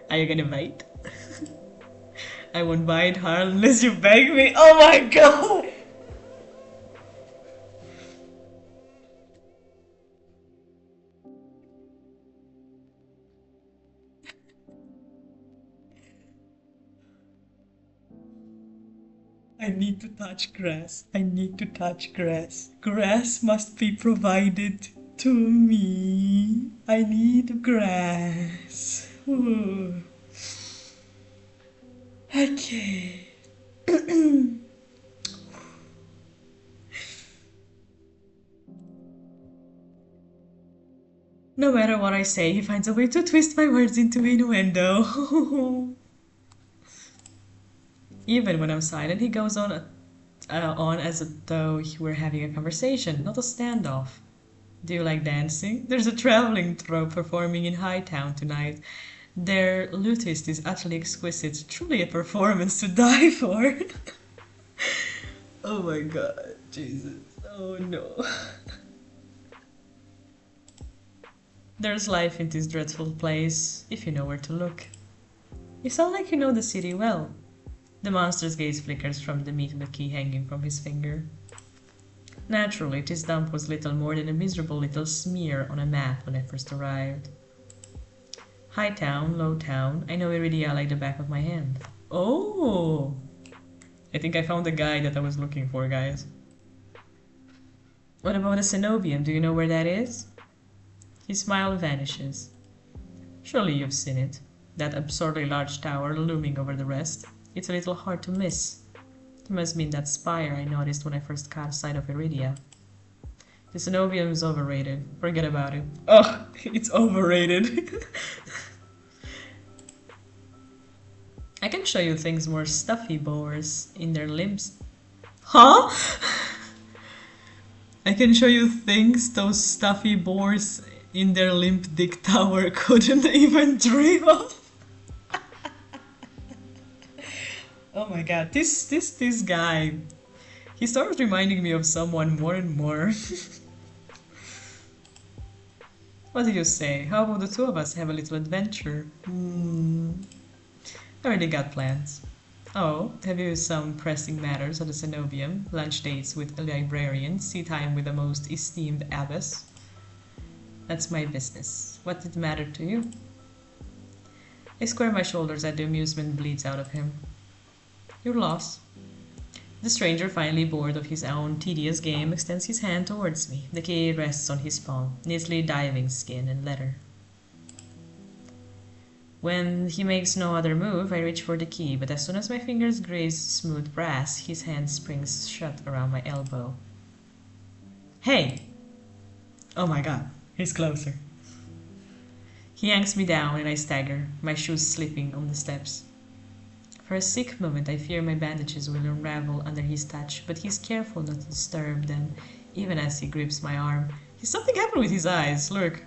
Are you gonna bite? I won't bite hard unless you beg me. Oh my god! I need to touch grass. I need to touch grass. Grass must be provided to me. I need grass. Ooh. Okay. No matter what I say, he finds a way to twist my words into innuendo. Even when I'm silent, he goes on as though we're having a conversation, not a standoff. Do you like dancing? There's a traveling troupe performing in Hightown tonight. Their lutist is utterly exquisite, truly a performance to die for. Oh my god, Jesus. Oh no. There's life in this dreadful place, if you know where to look. You sound like you know the city well. The monster's gaze flickers from the meat of the key hanging from his finger. Naturally, this dump was little more than a miserable little smear on a map when I first arrived. High town, low town, I know Iridia like the back of my hand. Oh! I think I found the guy that I was looking for, guys. What about the cenobium? Do you know where that is? His smile vanishes. Surely you've seen it. That absurdly large tower looming over the rest. It's a little hard to miss. It must mean that spire I noticed when I first caught sight of Iridia. The cenobium is overrated. Forget about it. Oh, it's overrated. I can show you things more stuffy bores in their limbs. Huh? I can show you things those stuffy bores in their limp dick tower couldn't even dream of. Oh my god, this guy, he starts reminding me of someone more and more. What do you say? How about the two of us have a little adventure? I already got plans. Oh, have you some pressing matters at the cenobium? Lunch dates with a librarian, tea time with the most esteemed abbess? That's my business. What did it matter to you? I square my shoulders as the amusement bleeds out of him. Your loss. The stranger, finally bored of his own tedious game, extends his hand towards me. The key rests on his palm, neatly diving skin and leather. When he makes no other move, I reach for the key, but as soon as my fingers graze smooth brass, his hand springs shut around my elbow. Hey! Oh my god, he's closer. He yanks me down and I stagger, my shoes slipping on the steps. For a sick moment, I fear my bandages will unravel under his touch, but he's careful not to disturb them, even as he grips my arm. Something happened with his eyes, look.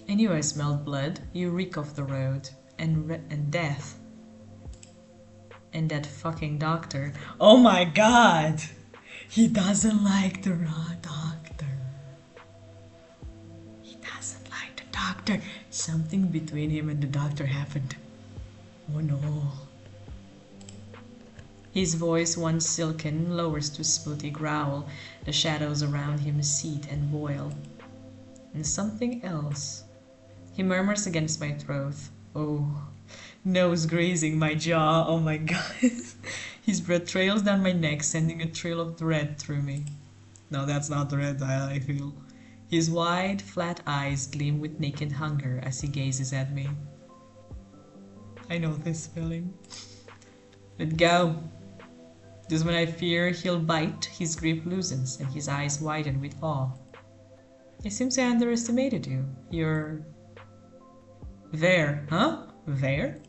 I knew I smelled blood. You reek of the road. And death. And that fucking doctor. Oh my god! He doesn't like the raw doctor. He doesn't like the doctor. Something between him and the doctor happened. Oh no. His voice, once silken, lowers to a smoothie growl. The shadows around him seethe and boil. And something else. He murmurs against my throat. Oh, nose grazing my jaw. Oh my god. His breath trails down my neck, sending a trail of dread through me. No, that's not dread, I feel. His wide, flat eyes gleam with naked hunger as he gazes at me. I know this feeling. Let go. Just when I fear he'll bite, his grip loosens and his eyes widen with awe. It seems I underestimated you. You're... there, huh? There?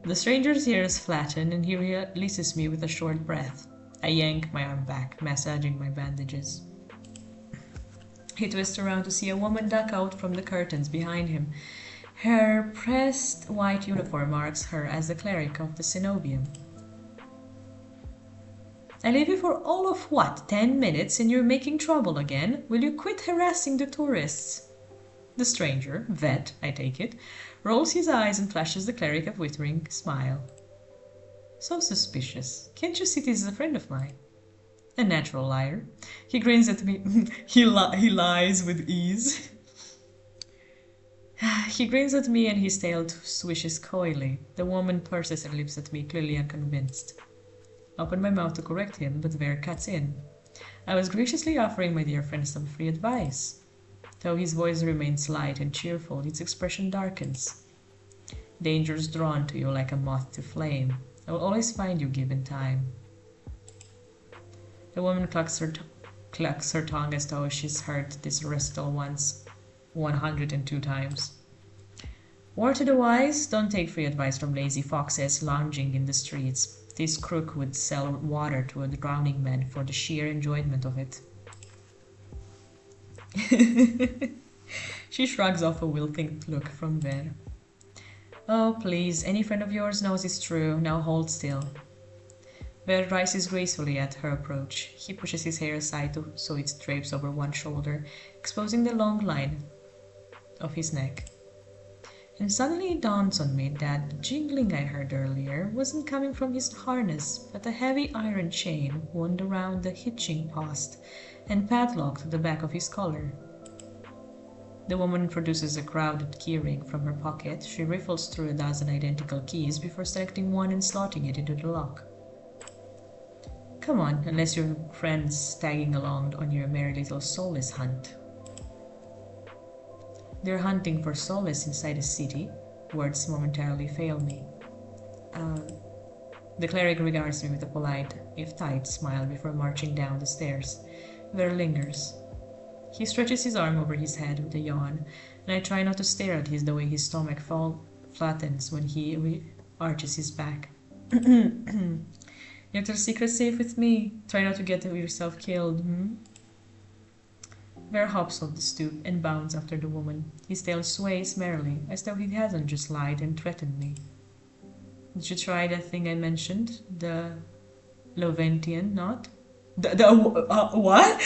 The stranger's ears flatten and he releases me with a short breath. I yank my arm back, massaging my bandages. He twists around to see a woman duck out from the curtains behind him. Her pressed white uniform marks her as the cleric of the cenobium. I leave you for all of what, 10 minutes, and you're making trouble again? Will you quit harassing the tourists? The stranger, vet, I take it, rolls his eyes and flashes the cleric a withering smile. So suspicious. Can't you see this is a friend of mine? A natural liar. He grins at me. He lies with ease. He grins at me and his tail swishes coyly. The woman purses her lips at me, clearly unconvinced. I open my mouth to correct him, but Ver cuts in. I was graciously offering my dear friend some free advice. Though his voice remains light and cheerful, its expression darkens. Danger's drawn to you like a moth to flame. I will always find you given time. The woman clucks her tongue as though she's heard this recital once 102 times. Word to the wise, don't take free advice from lazy foxes lounging in the streets. This crook would sell water to a drowning man for the sheer enjoyment of it. She shrugs off a wilting look from Ver. Oh, please, any friend of yours knows it's true. Now hold still. Ver rises gracefully at her approach. He pushes his hair aside so it drapes over one shoulder, exposing the long line of his neck. And suddenly it dawns on me that the jingling I heard earlier wasn't coming from his harness, but a heavy iron chain wound around the hitching post and padlocked the back of his collar. The woman produces a crowded keyring from her pocket. She riffles through a dozen identical keys before selecting one and slotting it into the lock. Come on, unless your friend's tagging along on your merry little solace hunt. They're hunting for solace inside a city. Words momentarily fail me. The cleric regards me with a polite, if tight, smile before marching down the stairs. Ver lingers. He stretches his arm over his head with a yawn, and I try not to stare at the way his stomach flattens when he arches his back. Yet your secret's safe with me. Try not to get yourself killed, Ver hops off the stoop and bounds after the woman. His tail sways merrily, as though he hasn't just lied and threatened me. Did you try that thing I mentioned? The Loventian knot? What?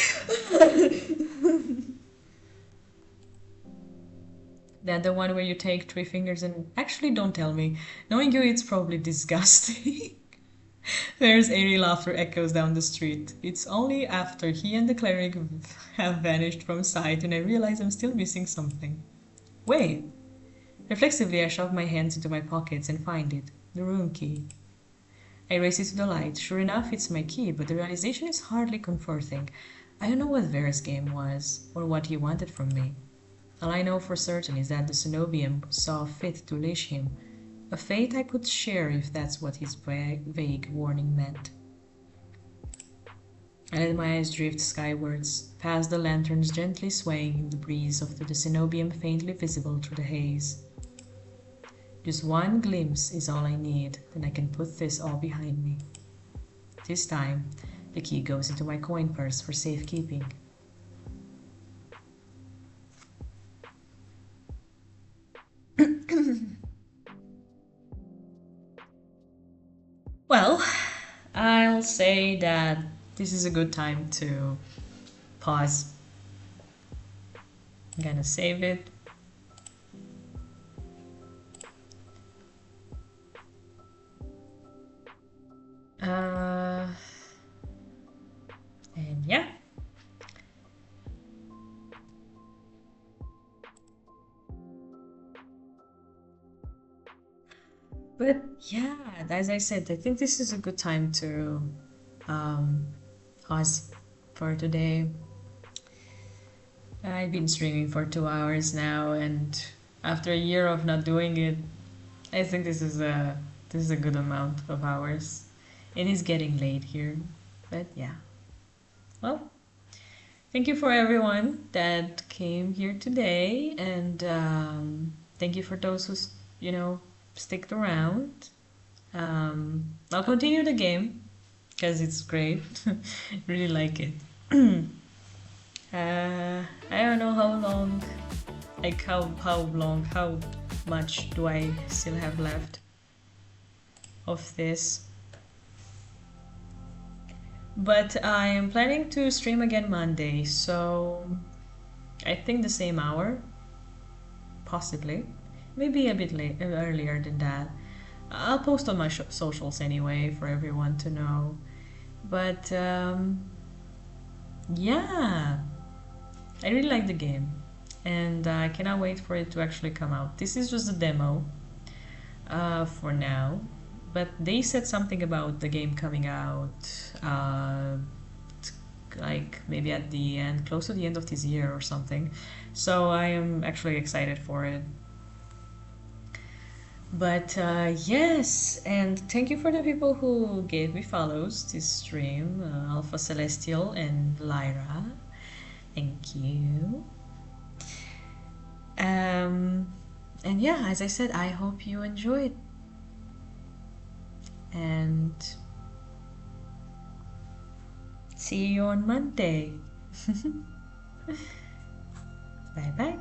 That the one where you take 3 fingers and... Actually, don't tell me. Knowing you, it's probably disgusting. There's airy laughter echoes down the street. It's only after he and the cleric have vanished from sight and I realize I'm still missing something. Wait! Reflexively, I shove my hands into my pockets and find it. The room key. I race it to the light. Sure enough, it's my key, but the realization is hardly comforting. I don't know what Ver's game was, or what he wanted from me. All I know for certain is that the Cenobium saw fit to leash him, a fate I could share if that's what his vague warning meant. I let my eyes drift skywards, past the lanterns gently swaying in the breeze of the Cenobium faintly visible through the haze. Just one glimpse is all I need, then I can put this all behind me. This time, the key goes into my coin purse for safekeeping. Well, I'll say that this is a good time to pause. I'm gonna save it. And yeah. But yeah, as I said, I think this is a good time to pause for today. I've been streaming for 2 hours now, and after a year of not doing it, I think this is a good amount of hours. It is getting late here, but yeah. Well, thank you for everyone that came here today, and thank you for those who sticked around. I'll continue the game because it's great. Really like it. I don't know how long, how much do I still have left of this. But I am planning to stream again Monday, so I think the same hour, possibly. Maybe a bit earlier than that. I'll post on my socials anyway for everyone to know. But yeah, I really like the game. and I cannot wait for it to actually come out. This is just a demo for now, but they said something about the game coming out like maybe at the end, close to the end of this year or something. So I am actually excited for it. But yes, and thank you for the people who gave me follows this stream, Alpha Celestial and Lyra. Thank you. And yeah, as I said, I hope you enjoyed. And see you on Monday. Bye bye.